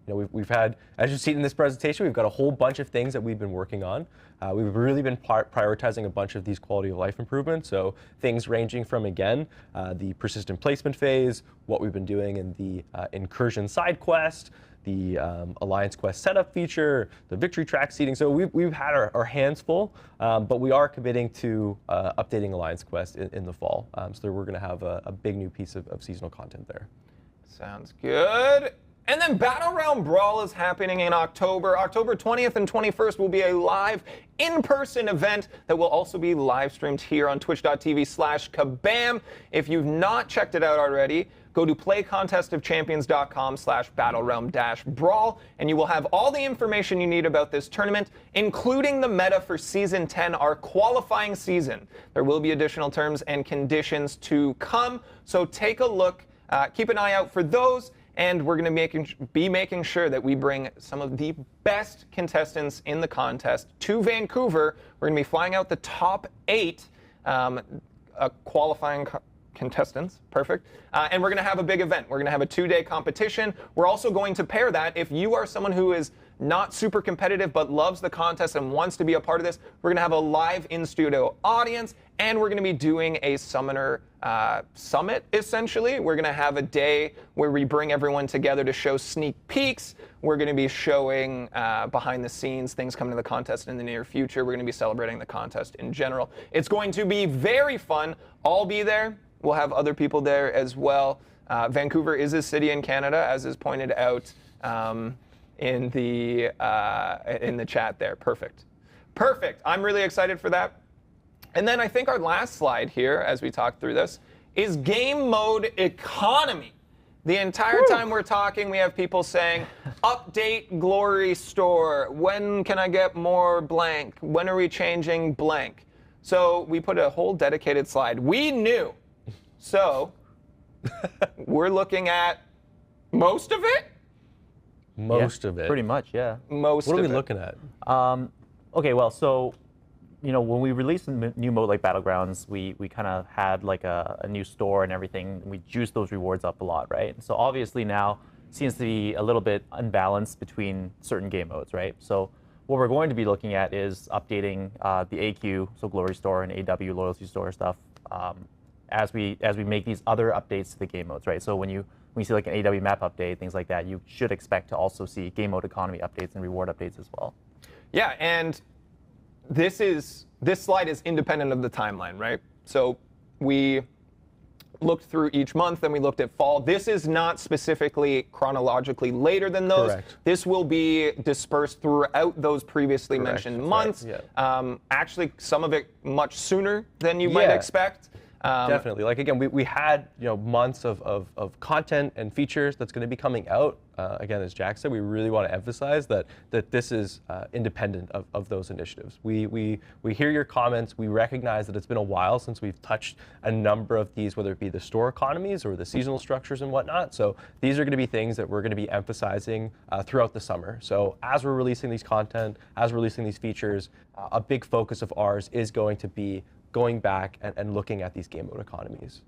We've had, as you've seen in this presentation, we've got a whole bunch of things that we've been working on. We've really been prioritizing a bunch of these quality of life improvements. So things ranging from, again, the persistent placement phase, what we've been doing in the Incursion side quest, the Alliance Quest setup feature, the victory track seating. So we've had our hands full, but we are committing to updating Alliance Quest in the fall. So we're going to have a big new piece of seasonal content there. Sounds good. And then Battleground Brawl is happening in October. October 20th and 21st will be a live in-person event that will also be live streamed here on twitch.tv/kabam. If you've not checked it out already, go to playcontestofchampions.com/battlerealm-brawl, and you will have all the information you need about this tournament, including the meta for Season 10, our qualifying season. There will be additional terms and conditions to come, so take a look. Keep an eye out for those, and we're going to be making sure that we bring some of the best contestants in the contest to Vancouver. We're going to be flying out the top 8 qualifying contestants. Perfect. And we're going to have a big event. We're going to have a 2-day competition. We're also going to pair that. If you are someone who is not super competitive but loves the contest and wants to be a part of this, we're going to have a live in-studio audience, and we're going to be doing a Summoner Summit, essentially. We're going to have a day where we bring everyone together to show sneak peeks. We're going to be showing behind the scenes things coming to the contest in the near future. We're going to be celebrating the contest in general. It's going to be very fun. I'll be there. We'll have other people there as well. Vancouver is a city in Canada, as is pointed out in the chat there. Perfect. Perfect. I'm really excited for that. And then I think our last slide here, as we talk through this, is game mode economy. The entire time we're talking, we have people saying, update Glory Store. When can I get more blank? When are we changing blank? So we put a whole dedicated slide. We knew. So we're looking at most of it? Most of it. Pretty much, yeah. Most of it. What are we looking at? Okay, well, so, you know, when we released a new mode like Battlegrounds, we kind of had like a new store and everything. We juiced those rewards up a lot, right? So obviously now seems to be a little bit unbalanced between certain game modes, right? So what we're going to be looking at is updating the AQ, so Glory Store and AW Loyalty Store stuff, as we make these other updates to the game modes, right? So when you see like an AW map update, things like that, you should expect to also see game mode economy updates and reward updates as well. Yeah, and this slide is independent of the timeline, right? So we looked through each month, and we looked at fall. This is not specifically chronologically later than those. Correct. This will be dispersed throughout those previously mentioned months. Right. Yeah. Actually, some of it much sooner than you might expect. Definitely. Like, again, we had months of content and features that's going to be coming out. Again, as Jack said, we really want to emphasize that this is independent of those initiatives. We hear your comments. We recognize that it's been a while since we've touched a number of these, whether it be the store economies or the seasonal structures and whatnot. So these are going to be things that we're going to be emphasizing throughout the summer. So as we're releasing these content, as we're releasing these features, a big focus of ours is going to be going back and looking at these game mode economies.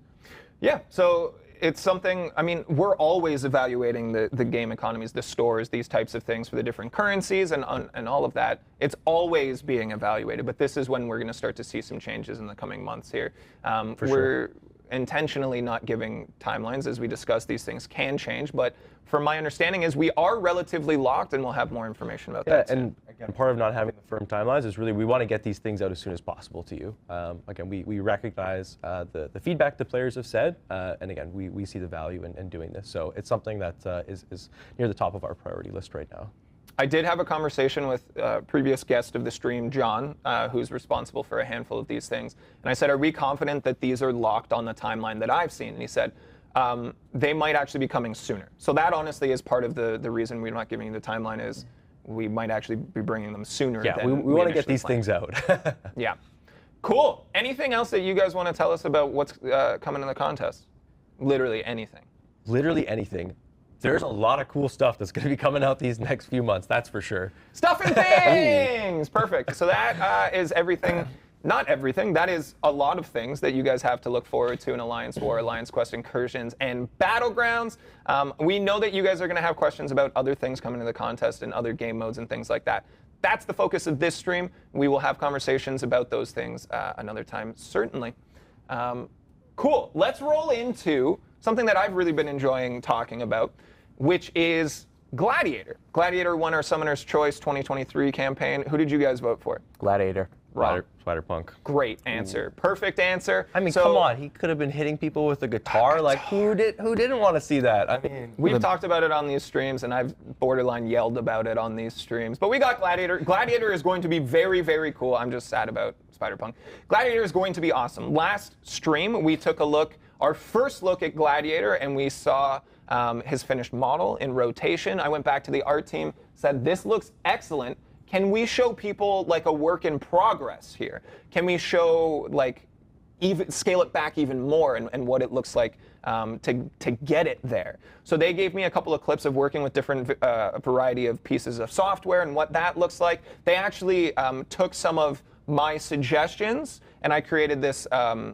Yeah, so it's something, I mean, we're always evaluating the game economies, the stores, these types of things for the different currencies and all of that. It's always being evaluated, but this is when we're going to start to see some changes in the coming months here. We're intentionally not giving timelines. As we discussed, these things can change, but from my understanding is we are relatively locked, and we'll have more information about that soon. And again, part of not having the firm timelines is really we want to get these things out as soon as possible to you. Again, we recognize the feedback the players have said, and again, we see the value in doing this. So it's something that is near the top of our priority list right now. I did have a conversation with previous guest of the stream, John, who's responsible for a handful of these things. And I said, are we confident that these are locked on the timeline that I've seen? And he said, they might actually be coming sooner. So that honestly is part of the reason we're not giving you the timeline is we might actually be bringing them sooner. Yeah, than we want to get initially these planned. things out. Yeah. Cool. Anything else that you guys want to tell us about what's coming in the contest? Literally anything. Literally anything. There's a lot of cool stuff that's going to be coming out these next few months, that's for sure. Stuff and things! Perfect. So that is everything. Not everything. That is a lot of things that you guys have to look forward to in Alliance War, Alliance Quest, Incursions, and Battlegrounds. We know that you guys are going to have questions about other things coming to the contest and other game modes and things like that. That's the focus of this stream. We will have conversations about those things another time, certainly. Cool. Let's roll into something that I've really been enjoying talking about, which is Gladiator. Gladiator won our Summoner's Choice 2023 campaign. Who did you guys vote for? Gladiator. Spider-Punk. Great answer. Perfect answer. I mean, come on. He could have been hitting people with a guitar. Like, who didn't want to see that? I mean, we've talked about it on these streams, and I've borderline yelled about it on these streams. But we got Gladiator. Gladiator is going to be very, very cool. I'm just sad about Spider-Punk. Gladiator is going to be awesome. Last stream, we took a look, our first look at Gladiator, and we saw his finished model in rotation. I went back to the art team, said, this looks excellent. Can we show people like a work in progress here? Can we show like even scale it back even more and what it looks like to get it there? So they gave me a couple of clips of working with different variety of pieces of software and what that looks like. They actually took some of my suggestions and I created this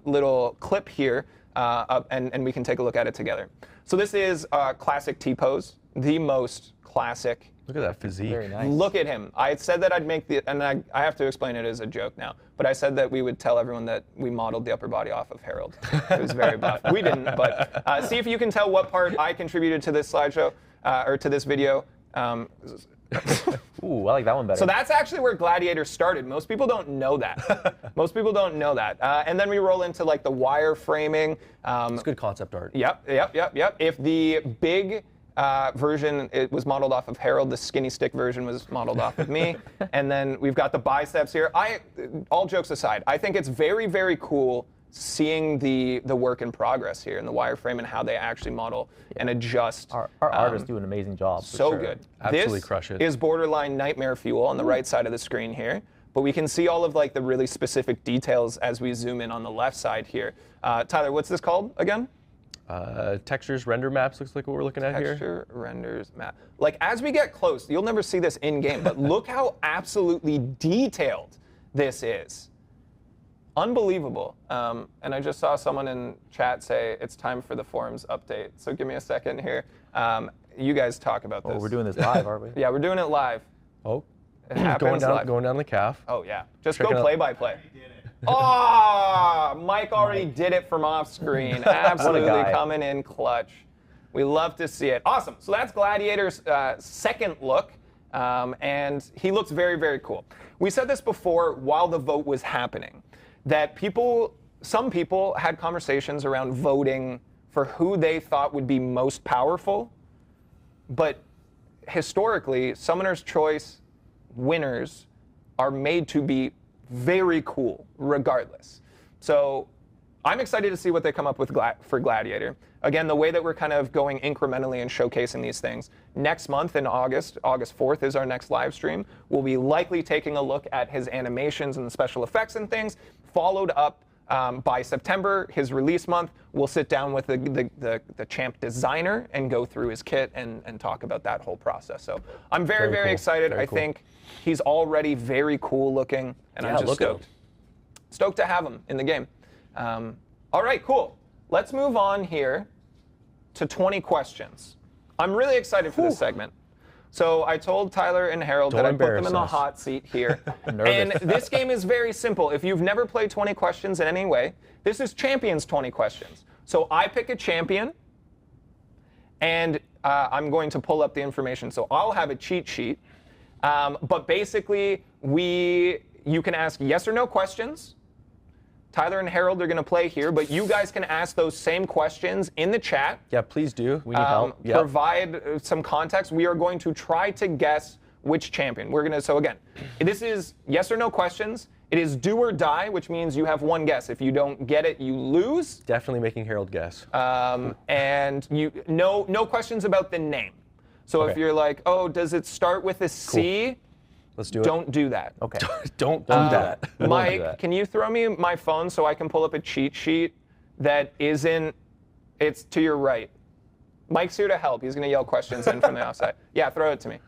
little clip here and we can take a look at it together. So this is classic T-pose, the most classic. Look at that physique. Very nice. Look at him. I said that I'd make and I have to explain it as a joke now, but I said that we would tell everyone that we modeled the upper body off of Harold. It was very buff. We didn't, but see if you can tell what part I contributed to this slideshow, or to this video. Ooh, I like that one better. So that's actually where Gladiator started. Most people don't know that. Most people don't know that. And then we roll into like the wire framing. It's good concept art. Yep. If the big version, it was modeled off of Harold. The skinny stick version was modeled off of me. And then we've got the biceps here. All jokes aside, I think it's very, very cool seeing the work in progress here in the wireframe and how they actually model and adjust. Our artists do an amazing job. So sure. good. Absolutely crush it. This is borderline nightmare fuel on the right side of the screen here. But we can see all of like the really specific details as we zoom in on the left side here. Tyler, what's this called again? Textures, render maps looks like what we're looking at here. Texture, renders, map. Like as we get close, you'll never see this in game, but look how absolutely detailed this is. Unbelievable. And I just saw someone in chat say it's time for the forums update. So give me a second here. You guys talk about this. Oh, we're doing this live, aren't we? Yeah, we're doing it live. Oh, It happens live. going down the calf. Oh yeah, just Checking go out- play by play. Oh, Mike already did it from off screen. Absolutely guy. coming in clutch. We love to see it. Awesome. So that's Gladiator's second look, and he looks very, very cool. We said this before while the vote was happening, that some people had conversations around voting for who they thought would be most powerful, but historically, Summoner's Choice winners are made to be very cool regardless. So I'm excited to see what they come up with for Gladiator. Again, the way that we're kind of going incrementally and showcasing these things. Next month in August 4th is our next live stream. We'll be likely taking a look at his animations and the special effects and things, followed up by September, his release month. We'll sit down with the champ designer and go through his kit and talk about that whole process. So I'm very, very cool. excited. Very I cool. think he's already very cool looking, and I'm Yeah, just look at him. stoked. Stoked to have him in the game. All right, cool. Let's move on here to 20 questions. I'm really excited for this segment. So I told Tyler and Harold Don't that I'd put them embarrass in the us. hot seat here. nervous. And this game is very simple. If you've never played 20 questions in any way, this is Champions 20 questions. So I pick a champion, and I'm going to pull up the information. So I'll have a cheat sheet. But basically, you can ask yes or no questions. Tyler and Harold are going to play here, but you guys can ask those same questions in the chat. Yeah, please do. We need help. Yep. Provide some context. We are going to try to guess which champion. So again, this is yes or no questions. It is do or die, which means you have one guess. If you don't get it, you lose. Definitely making Harold guess. And no questions about the name. So if Okay. you're like, oh, does it start with a C? Let's do it. Don't do that. Okay. Don't do that. We won't do Mike, that. can you throw me my phone so I can pull up a cheat sheet that isn't, it's to your right. Mike's here to help. He's going to yell questions in from the outside. Yeah, throw it to me.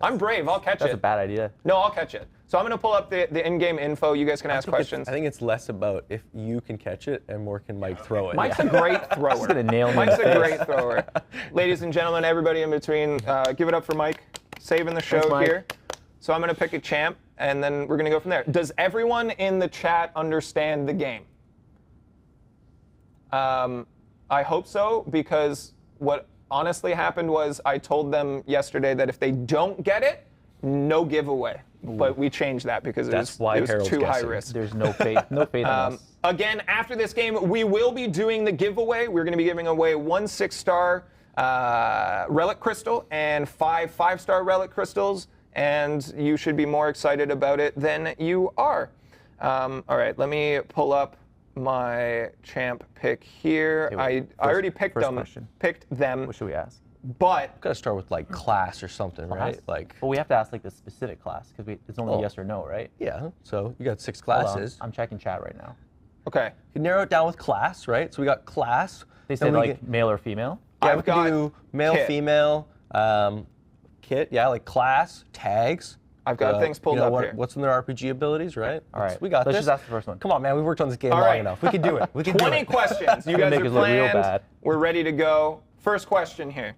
I'm brave. I'll catch That's it. a bad idea. No, I'll catch it. So I'm going to pull up the in-game info. You guys can ask questions. I think it's less about if you can catch it and more can Mike throw it. Mike's a great thrower. He's gonna nail me. Mike's a great thrower. Ladies and gentlemen, everybody in between, give it up for Mike, saving the show Thanks, Mike. here. So I'm going to pick a champ, and then we're going to go from there. Does everyone in the chat understand the game? I hope so, because what honestly happened was I told them yesterday that if they don't get it, no giveaway. But we changed that because That's why it was Harold's too high guessing. risk. There's no faith in us. Again, after this game, we will be doing the giveaway. We're going to be giving away 1 6-star relic crystal and 5 5-star relic crystals, and you should be more excited about it than you are. All right, let me pull up my champ pick here. Okay, I already picked first them. question. Picked them, What should we ask? but Gotta start with like class or something, right? Class? Like, Well, we have to ask like the specific class because it's only Oh. yes or no, right? yeah. So you got 6 Hold on. classes. I'm checking chat right now. okay. You can narrow it down with class, right? So we got class. They then said we like can- male or female. yeah, I've we can got do male, kit. female, kit. Yeah, like class, tags. I've got things pulled up here. What's in their RPG abilities, right? All right. We got Let's this. just ask the first one. Come on, man. We worked on this game All long right. enough. We can do it. We can do 20 it. questions. You gonna guys make are us look real planned. bad. We're ready to go. First question here.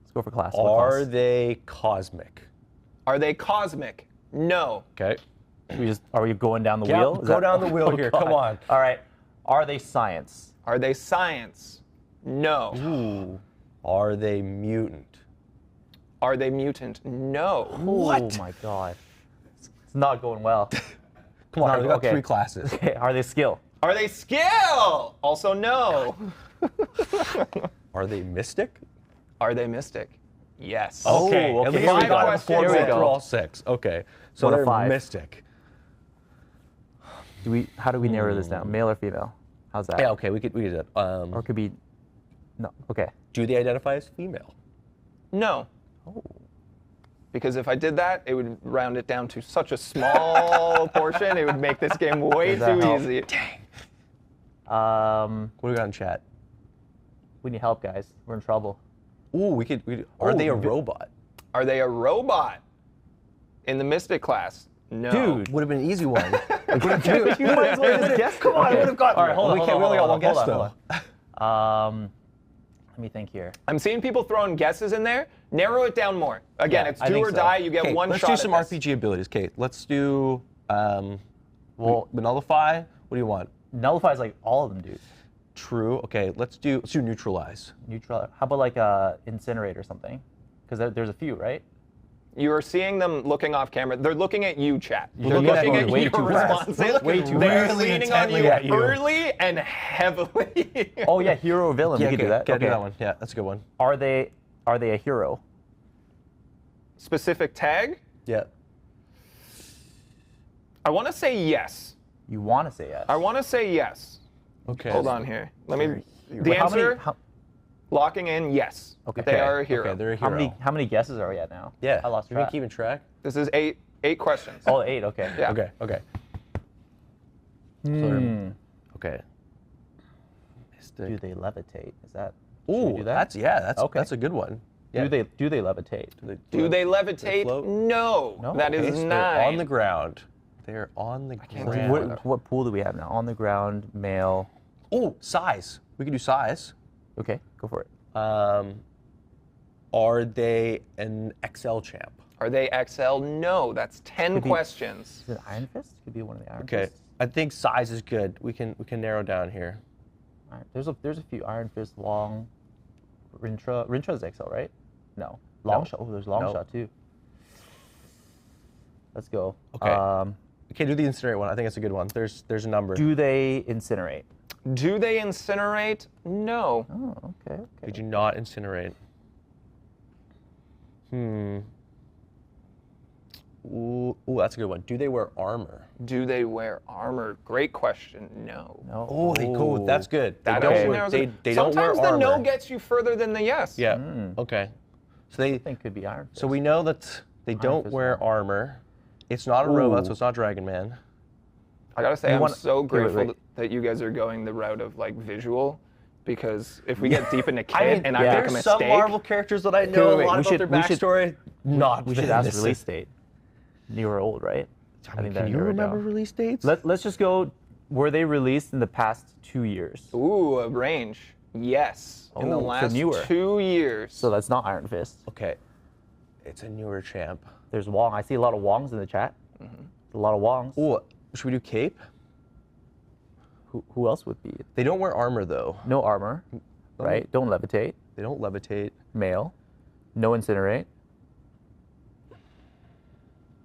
Let's go for class. What Are class? they cosmic? Are they cosmic? No. Okay. Are we going down the Yeah, wheel? go down the wheel here. Come on. All right. Are they science? Are they science? No. Ooh. Are they mutant? Are they mutant? No. Oh my god. It's not going well. Come on, Not- we got okay. 3 classes. Okay. Are they skill? Are they skill? Also no. Are they mystic? Are they Mystic? Yes. Okay, At okay, least here we we got go. it before Here we we went through go. all 6. Okay. So 1 of they're 5. Mystic. How do we narrow this down? Male or female? How's that? Yeah, okay, we could do that. Or it could be, no, okay. Do they identify as female? No. Oh. Because if I did that, it would round it down to such a small portion. It would make this game way Does that too help? easy. What do we got in chat? We need help, guys. We're in trouble. Ooh, are they a vi- robot? Are they a robot in the Mystic class? No. Dude. Would have been an easy one. Dude, you might as well just guess. Come on, I would have gotten. All right, hold on. We only got one guess, though. Let me think here. I'm seeing people throwing guesses in there. Narrow it down more. Again, Yeah, it's I do think or so. die. You get one let's shot do some at this. RPG abilities. Kate, let's do Well, nullify. What do you want? nullify is like all of them, dude. True. Okay, let's do neutralize. Neutral. How about like incinerate or something? Because there's a few, right? You are seeing them looking off camera. They're looking at you, chat. They're looking at looking me way your too fast. responses. Way too They're fast. leaning on you intently at you. early and heavily. Oh yeah, hero or villain. Yeah, we could okay, do that. Gotta do that one. Yeah, that's a good one. Are they a hero? Specific tag? Yeah. I want to say yes. You want to say yes? I want to say yes. Okay. Hold on here. Let me. The Wait, how many- answer, how- locking in, yes. Okay. They are a hero. Okay, they're a How hero. many guesses are we at now? Yeah. I lost Are we track. keeping track? This is eight questions. Oh, 8. Okay. Yeah. Okay. Okay. Okay. Mystic. Do they levitate? Is that? should Ooh, we do that? that's Okay. that's a good one. Yeah. Do they levitate? Do they levitate? float? No. No? That is Okay, so 9. they're on the ground. They're on the can't do ground. What pool do we have now? On the ground, male. Oh, size. We can do size. Okay, go for it. Are they an XL champ? Are they XL? No. That's 10 be- questions. Is it Iron Fist? Could be one of the Iron Okay. Fists. I think size is good. We can narrow down here. All right. There's a few Iron Fist, Long, Rintra. Rintra's XL, right? No. Long No. shot. Oh, there's long No. shot too. Let's go. Okay. Okay, do the incinerate one. I think that's a good one. There's a number. Do they incinerate? Do they incinerate? No. Oh, okay. We do not incinerate. Ooh, that's a good one. Do they wear armor? Do they wear armor? Great question. No. No. Oh, they go. That's good. They That don't actually wear, narrows they, it. they don't wear Sometimes the armor. no gets you further than the yes. Yeah. Okay. So they. I think could be Iron Fist. So we know that they don't Fist wear one. armor. It's not a robot, Ooh. so it's not Dragon Man. I gotta say, You I'm want- so wait, grateful wait. that you guys are going the route of like visual, because if we get deep into Kid I mean, and I make a there's mistake, some Marvel characters that I know wait, a lot we about should- their we should- backstory. Not We should within ask this. release date. New or old, right? I think that Can you narrowed it remember down. release dates? Let's just go. Were they released in the past 2 years? ooh, a range. Yes, in the Oh, so last newer. 2 years. So that's not Iron Fist. Okay. It's a newer champ. There's Wong. I see a lot of Wongs in the chat. A lot of Wongs. Ooh, should we do cape? Who else would be? They don't wear armor though. No armor, right? Don't levitate. They don't levitate. Male. No incinerate.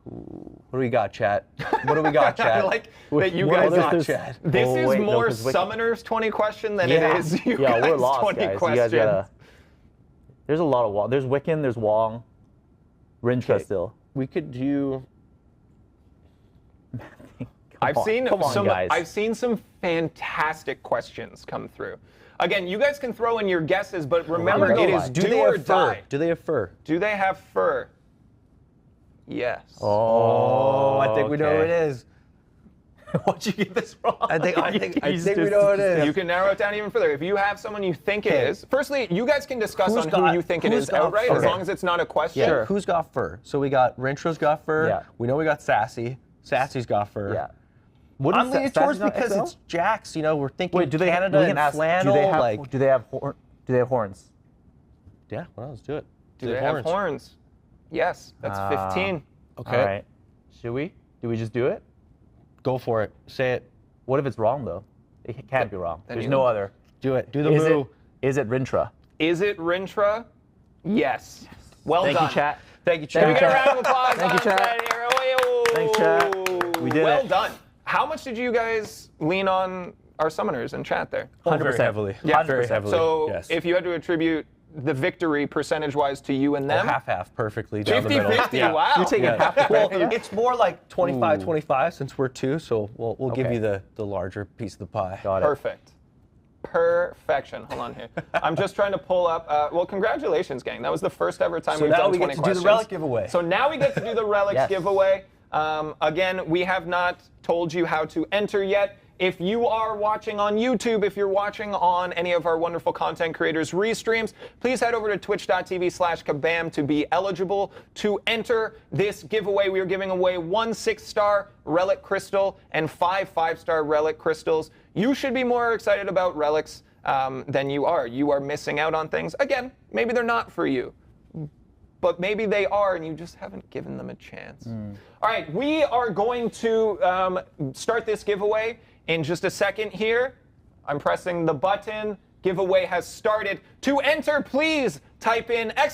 What do we got, chat? What do we got, I chat? like that you What guys do we got got, chat? This Oh, is wait, no, more 'cause Wiki- Summoners 20 question than Yeah. it is you Yeah, guys we're lost, 20 guys. questions. You guys gotta. There's a lot of Wong. There's Wiccan. There's Wong. Rintra Okay. still. We could do. I've seen Come on, some. guys. I've seen some fantastic questions come through. Again, you guys can throw in your guesses, but remember, gonna it go is live. do, they or have fur? die. Do they have fur? Do they have fur? Yes. Oh, I think we know who it okay. is. Why'd you get this wrong? I think He's we just- know who it is. You can narrow it down even further. If you have someone you think it Okay. is, firstly, you guys can discuss Who's on got- who you think it who's is got outright, as fur? long as it's not a question. Yeah. Sure. Who's got fur? So we got Rintra's got fur. Yeah. We know we got Sassy. Sassy's got fur. Yeah. What I'm is leaning Sa- towards Sassy's not because XL? it's Jax. You know, we're thinking Wait, do they Canada we can and ask, flannel. Do they have, like, do they have horns? yeah, well, let's do it. Do they have horns? Yes, that's 15. Okay. All right. Should we? Do we just do it? Go for it. Say it. What if it's wrong though? It can't be wrong. Then There's you- no other. Do it. Do the Is move. it Rintra? Is it Rintra? Yes. Well Thank done. you, chat. Thank you, Can we chat. get a round of applause? Thank you, on chat. Fred here? Oh, Thanks, chat. We did well it. done. How much did you guys lean on our summoners in chat there? Oh, very 100%. heavily. Yeah, very 100%. heavily. So yes. if you had to attribute the victory percentage-wise to you and them? Half-half, perfectly down the middle. 50-50, Yeah. wow. You're taking half the Well, credit. it's more like 25-25 since we're two, so we'll give Okay. you the larger piece of the pie. Got it. Perfect. Perfection. Hold on here. I'm just trying to pull up. Well, congratulations, gang. That was the first ever time So we've now done we 20 get to do the questions. relic giveaway. So now we get to do the relics Yes. giveaway. Again, we have not told you how to enter yet. If you are watching on YouTube, if you're watching on any of our wonderful content creators' restreams, please head over to twitch.tv/kabam to be eligible to enter this giveaway. We are giving away 1 6-star relic crystal and 5 5-star relic crystals. You should be more excited about relics than you are. You are missing out on things. Again, maybe they're not for you, but maybe they are and you just haven't given them a chance. All right, we are going to start this giveaway in just a second here. I'm pressing the button. Giveaway has started. To enter, please type in ! I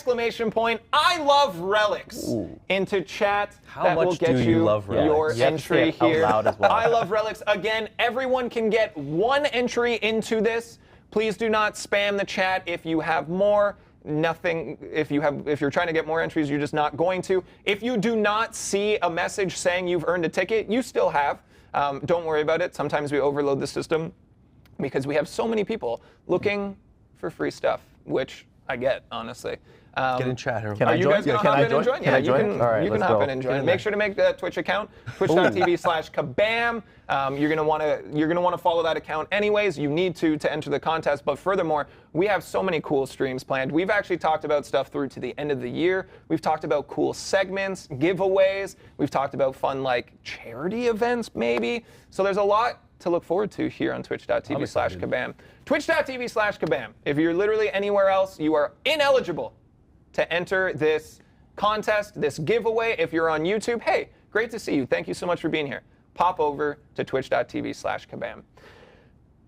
love relics into chat. How that will much get do you love relics? your You have to say entry it out here. loud as well. I love relics. Again, everyone can get 1 entry into this. Please do not spam the chat if you have more. Nothing. If you're trying to get more entries, you're just not going to. If you do not see a message saying you've earned a ticket, you still have. Don't worry about it. Sometimes we overload the system because we have so many people looking for free stuff, which I get, honestly. Get in chat. Can Are I you join? guys going to Can hop I in join? and join? Can Yeah, I join? you can, All right, you can let's hop go. in and join. in Make there. sure to make that Twitch account, twitch.tv/kabam. You're going to want to follow that account anyways. You need to enter the contest. But furthermore, we have so many cool streams planned. We've actually talked about stuff through to the end of the year. We've talked about cool segments, giveaways. We've talked about fun like charity events maybe. So there's a lot to look forward to here on twitch.tv/kabam. Twitch.tv/kabam. If you're literally anywhere else, you are ineligible to enter this contest, this giveaway. If you're on YouTube, hey, great to see you. Thank you so much for being here. Pop over to twitch.tv/kabam.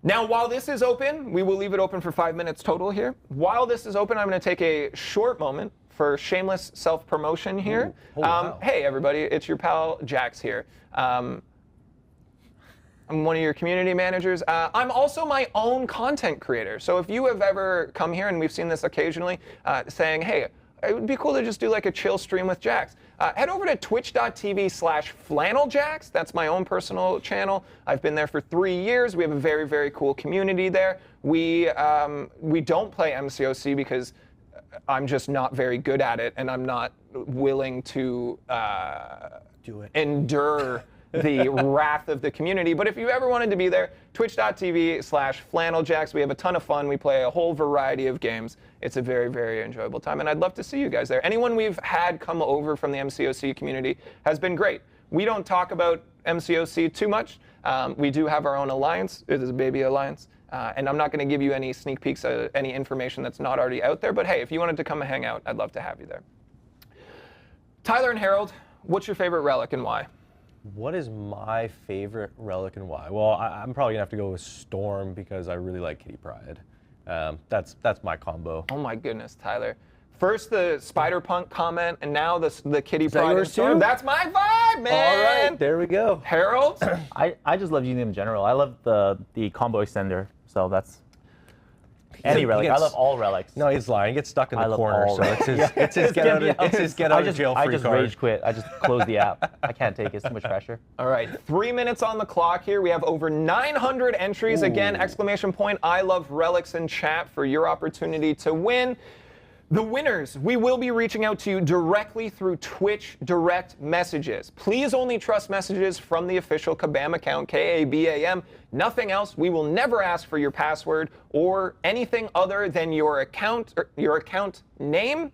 Now, while this is open, we will leave it open for 5 minutes total here. While this is open, I'm going to take a short moment for shameless self-promotion here. wow. Hey, everybody, it's your pal Jax here. I'm one of your community managers. I'm also my own content creator. So if you have ever come here, and we've seen this occasionally, saying, hey, it would be cool to just do like a chill stream with Jax. Head over to twitch.tv/flanneljax. That's my own personal channel. I've been there for 3 years. We have a very, very cool community there. We don't play MCOC because I'm just not very good at it, and I'm not willing to Do it. endure the wrath of the community. But if you ever wanted to be there, twitch.tv/flanneljax. We have a ton of fun. We play a whole variety of games. It's a very, very enjoyable time, and I'd love to see you guys there. Anyone we've had come over from the MCOC community has been great. We don't talk about MCOC too much. We do have our own alliance. It is a baby alliance. And I'm not going to give you any sneak peeks of any information that's not already out there. But hey, if you wanted to come and hang out, I'd love to have you there. Tyler and Harold, what's your favorite relic and why? What is my favorite relic and why? Well, I'm probably gonna have to go with Storm because I really like Kitty Pryde. That's my combo. Oh my goodness, Tyler. First the Spider-Punk comment, and now the Kitty that Pryde and yours Storm. too? That's my vibe, man. All right, there we go. Harold? I just love using them in general. I love the combo extender, so that's any relic. I gets- love all relics. No, he's lying. He gets stuck in I the love corner, all so relics. it's his get out of jail free I just card. rage quit. I just close the app. I can't take it. It's too much pressure. All right, 3 minutes on the clock here. We have over 900 entries. Again, ! I love relics in chat for your opportunity to win. The winners, we will be reaching out to you directly through Twitch direct messages. Please only trust messages from the official Kabam account, KABAM. Nothing else. We will never ask for your password or anything other than your account name,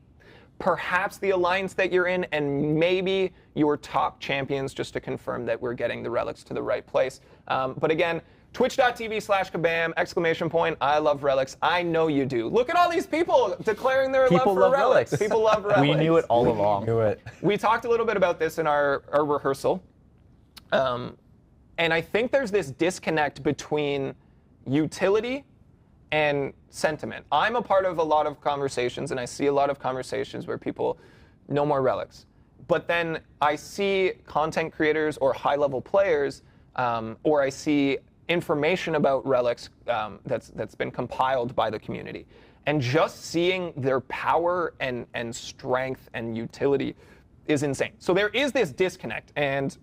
perhaps the alliance that you're in, and maybe your top champions, just to confirm that we're getting the relics to the right place. But again, twitch.tv/kabam, ! I love relics. I know you do. Look at all these people declaring their People love for love relics. relics. People love relics. We knew it all along. Do it. We talked a little bit about this in our rehearsal. And I think there's this disconnect between utility and sentiment. I'm a part of a lot of conversations, and I see a lot of conversations where people, no more relics. But then I see content creators or high-level players, or I see information about Relics that's been compiled by the community. And just seeing their power and strength and utility is insane. So there is this disconnect, and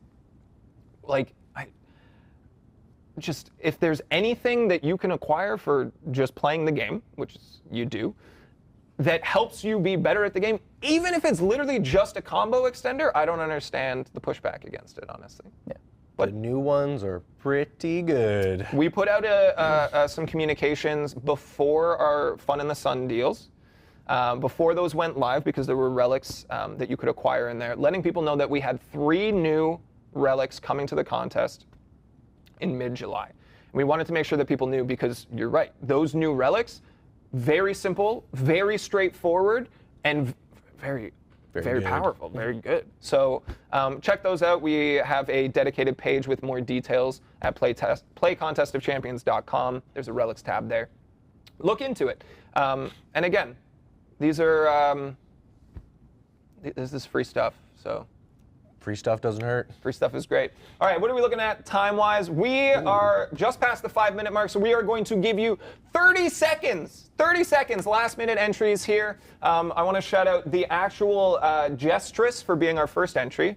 like, if there's anything that you can acquire for just playing the game, which you do, that helps you be better at the game, even if it's literally just a combo extender, I don't understand the pushback against it, honestly. Yeah. But the new ones are pretty good. We put out some communications before our Fun in the Sun deals, before those went live, because there were relics that you could acquire in there, letting people know that we had 3 new relics coming to the contest in mid-July. And we wanted to make sure that people knew, because you're right, those new relics, very simple, very straightforward, and very powerful, very good. So check those out. We have a dedicated page with more details at playcontestofchampions.com. There's a relics tab there. Look into it. And again, these are this is free stuff. So Free stuff doesn't hurt. free stuff is great. All right, what are we looking at time-wise? We are just past the 5-minute mark, so we are going to give you 30 seconds. 30 seconds, last-minute entries here. I want to shout out the actual Gestress for being our first entry.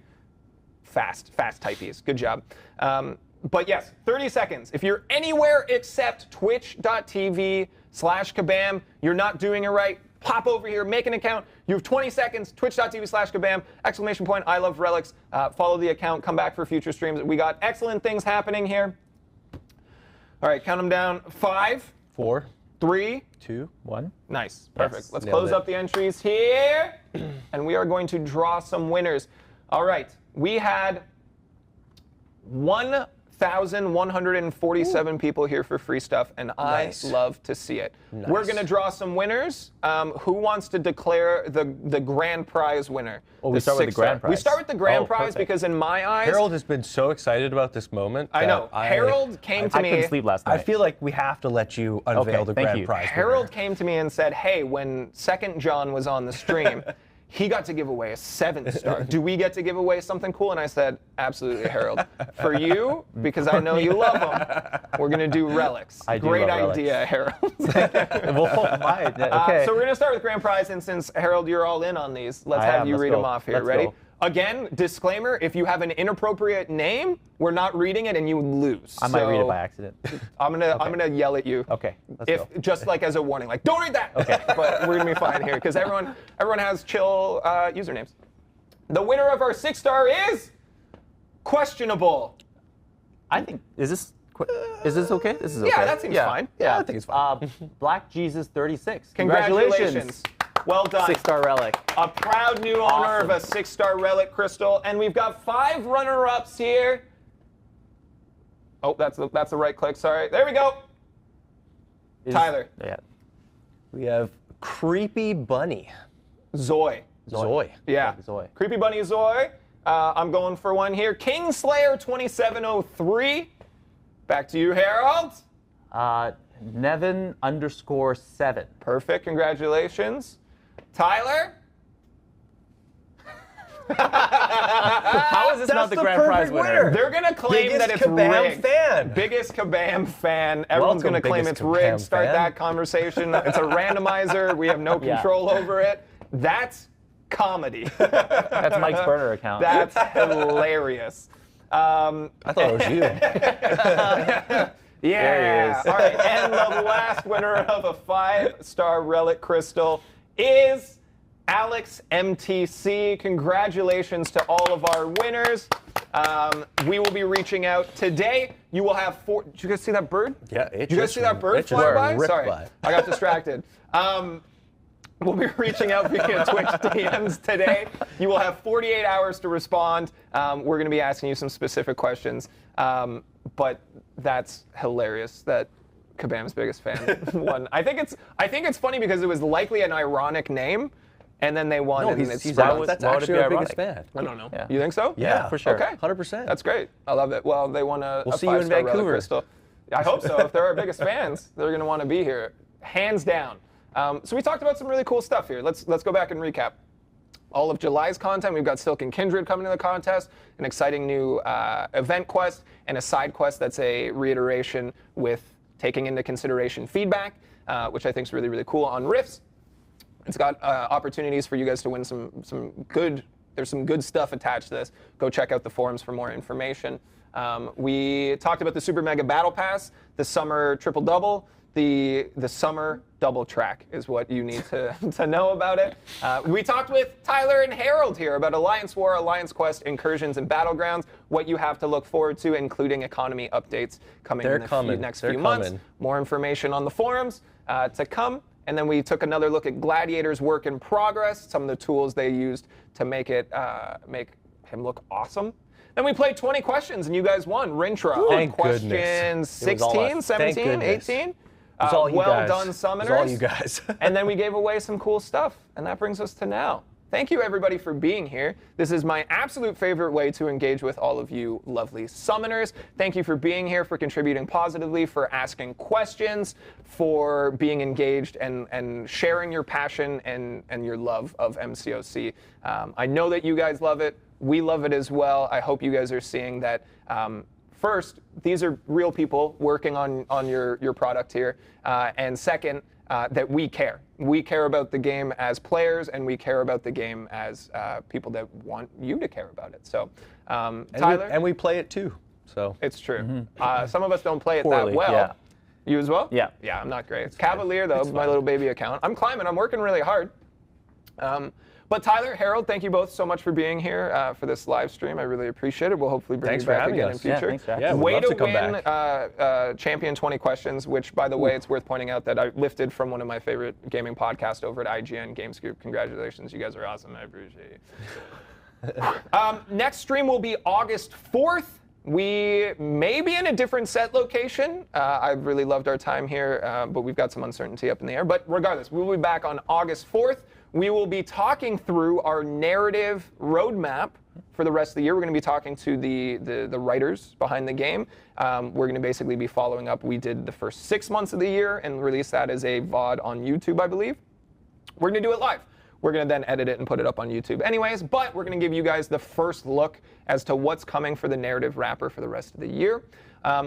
Fast typies. Good job. But yes, 30 seconds. If you're anywhere except twitch.tv/Kabam, you're not doing it right, pop over here, make an account. You have 20 seconds, twitch.tv/Kabam, exclamation point, I love Relics. Follow the account, come back for future streams. We got excellent things happening here. All right, count them down. 5, 4, 3, 2, 1. nice, perfect. Yes, Let's nailed close it. up the entries here, and we are going to draw some winners. All right, we had 1,147 people here for free stuff, and Nice. I love to see it. Nice. We're going to draw some winners. Who wants to declare the grand prize winner? Oh, we start with the 6-star. grand prize. We start with the grand Oh, prize perfect. because in my eyes, Harold has been so excited about this moment. I know. that Harold came to I me. couldn't sleep last night. I feel like we have to let you unveil Okay, the thank grand you. prize. Harold winner. came to me and said, hey, when Second John was on the stream, he got to give away a 7-star. Do we get to give away something cool? And I said, absolutely, Harold. For you, because I know you love them, we're going to do Relics. I do Great love idea, Harold. Well, okay. So we're going to start with grand prize, and since, Harold, you're all in on these, let's have you Let's read go. them off here. Let's Ready? go. Again, disclaimer, if you have an inappropriate name, we're not reading it and you lose. I might read it So by accident. I'm gonna yell at you. Okay, let's go. Just like as a warning, like don't read that. Okay. But we're gonna be fine here because everyone has chill usernames. The winner of our 6-star is questionable. I think is this okay? This is okay. Yeah, that seems fine. Yeah, I think it's fine. Black Jesus 36. Congratulations. Well done. 6-star relic. A proud new owner of a 6-star relic crystal, and we've got 5 runner-ups here. Oh, that's the right click. Sorry. There we go. Tyler. Yeah. We have Creepy Bunny. Zoe. Zoe. Yeah. Zoe. Creepy Bunny Zoe. I'm going for one here. Kingslayer 2703. Back to you, Harold. Nevin_7. Perfect. Congratulations. Tyler. How is this not the grand prize winner? They're going to claim Biggest that it's Kabam rigged. fan. Biggest Kabam fan. Everyone's going to Welcome, claim biggest it's rigged. Kabam Start fan. that conversation. It's a randomizer. We have no Yeah. control over it. That's comedy. That's Mike's burner account. That's hilarious. I thought it was you. Yeah. There he is. All right. And the last winner of a 5-star relic crystal is Alex MTC. Congratulations to all of our winners. We will be reaching out today. You will have 4. Did you guys see that bird? Yeah, Did you guys see that bird fly by? Sorry, I got distracted. We'll be reaching out via Twitch DMs today. You will have 48 hours to respond. We're going to be asking you some specific questions. But that's hilarious that Kabam's biggest fan won. I think it's funny because it was likely an ironic name, and then they won. No, and he's spread out. that's why would it actually be our biggest ironic? fan. I don't know. Yeah. You think so? Yeah, for sure. Okay. 100%. That's great. I love it. Well, they won a We'll see you in 5-star relic Vancouver. crystal. I hope so. If they're our biggest fans, they're going to want to be here, hands down. So we talked about some really cool stuff here. Let's go back and recap. all of July's content. We've got Silk and Kindred coming to the contest, an exciting new event quest, and a side quest that's a reiteration with taking into consideration feedback, which I think is really, really cool on Rifts. It's got opportunities for you guys to win some good. There's some good stuff attached to this. Go check out the forums for more information. We talked about the Super Mega Battle Pass, the Summer Triple Double, the Summer Double Track is what you need to know about it. We talked with Tyler and Harold here about Alliance War, Alliance Quest, Incursions, and Battlegrounds, what you have to look forward to, including economy updates coming in the next few months. More information on the forums to come. And then we took another look at Gladiator's work in progress, some of the tools they used to make him look awesome. Then we played 20 questions, and you guys won. Rintra on questions 16, 17, 18. Well done, Summoners. It was all you guys. And then we gave away some cool stuff, and that brings us to now. Thank you, everybody, for being here. This is my absolute favorite way to engage with all of you lovely Summoners. Thank you for being here, for contributing positively, for asking questions, for being engaged and sharing your passion and your love of MCOC. I know that you guys love it. We love it as well. I hope you guys are seeing that. First, these are real people working on your product here. And second, that we care. We care about the game as players, and we care about the game as people that want you to care about it. So, Tyler? And we play it too. So it's true. Some of us don't play it Poorly, that well. yeah. You as well? Yeah. Yeah, I'm not great. It's Cavalier, though, my little baby account. I'm climbing. I'm working really hard. But Tyler, Harold, thank you both so much for being here for this live stream. I really appreciate it. We'll hopefully bring you back again in future. Yeah, thanks, Jack. Yeah, Way love to to come win Champion 20 Questions, which, by the way, it's worth pointing out that I lifted from one of my favorite gaming podcasts over at IGN Games Group. Congratulations. You guys are awesome. I appreciate you. Next stream will be August 4th. We may be in a different set location. I've really loved our time here, but we've got some uncertainty up in the air. But regardless, we will be back on August 4th. We will be talking through our narrative roadmap for the rest of the year. We're going to be talking to the writers behind the game. We're going to basically be following up. We did the first 6 months of the year and released that as a VOD on YouTube, I believe. We're going to do it live. We're going to then edit it and put it up on YouTube anyways, but we're going to give you guys the first look as to what's coming for the narrative wrapper for the rest of the year.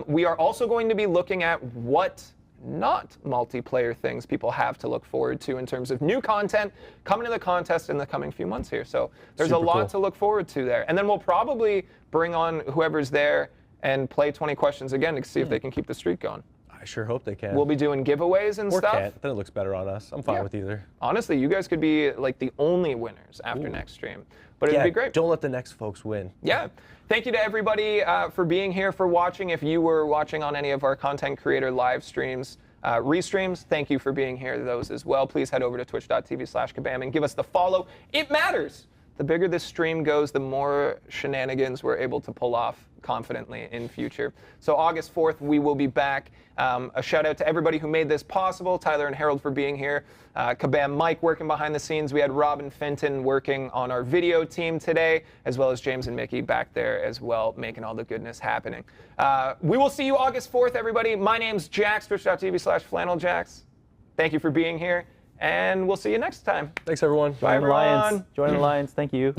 We are also going to be looking at what not multiplayer things people have to look forward to in terms of new content coming to the contest in the coming few months here. So there's a lot to look forward to there. And then we'll probably bring on whoever's there and play 20 questions again to see if they can keep the streak going. I sure hope they can. We'll be doing giveaways and stuff. Can't. Then it looks better on us. I'm fine with either. Honestly, you guys could be like the only winners after next stream. But it'd be great. Don't let the next folks win. Yeah. Thank you to everybody for being here, for watching. If you were watching on any of our content creator live streams, restreams, thank you for being here, those as well. Please head over to twitch.tv/kabam and give us the follow. It matters. The bigger this stream goes, the more shenanigans we're able to pull off confidently in future. So August 4th, we will be back. A shout out to everybody who made this possible. Tyler and Harold for being here. Kabam Mike working behind the scenes. We had Robin Fenton working on our video team today, as well as James and Mickey back there as well, making all the goodness happening. We will see you August 4th, everybody. My name's Jax, twitch.tv/flanneljax. Thank you for being here, and we'll see you next time. Thanks, everyone. Bye, everyone. Join the Lions. Thank you.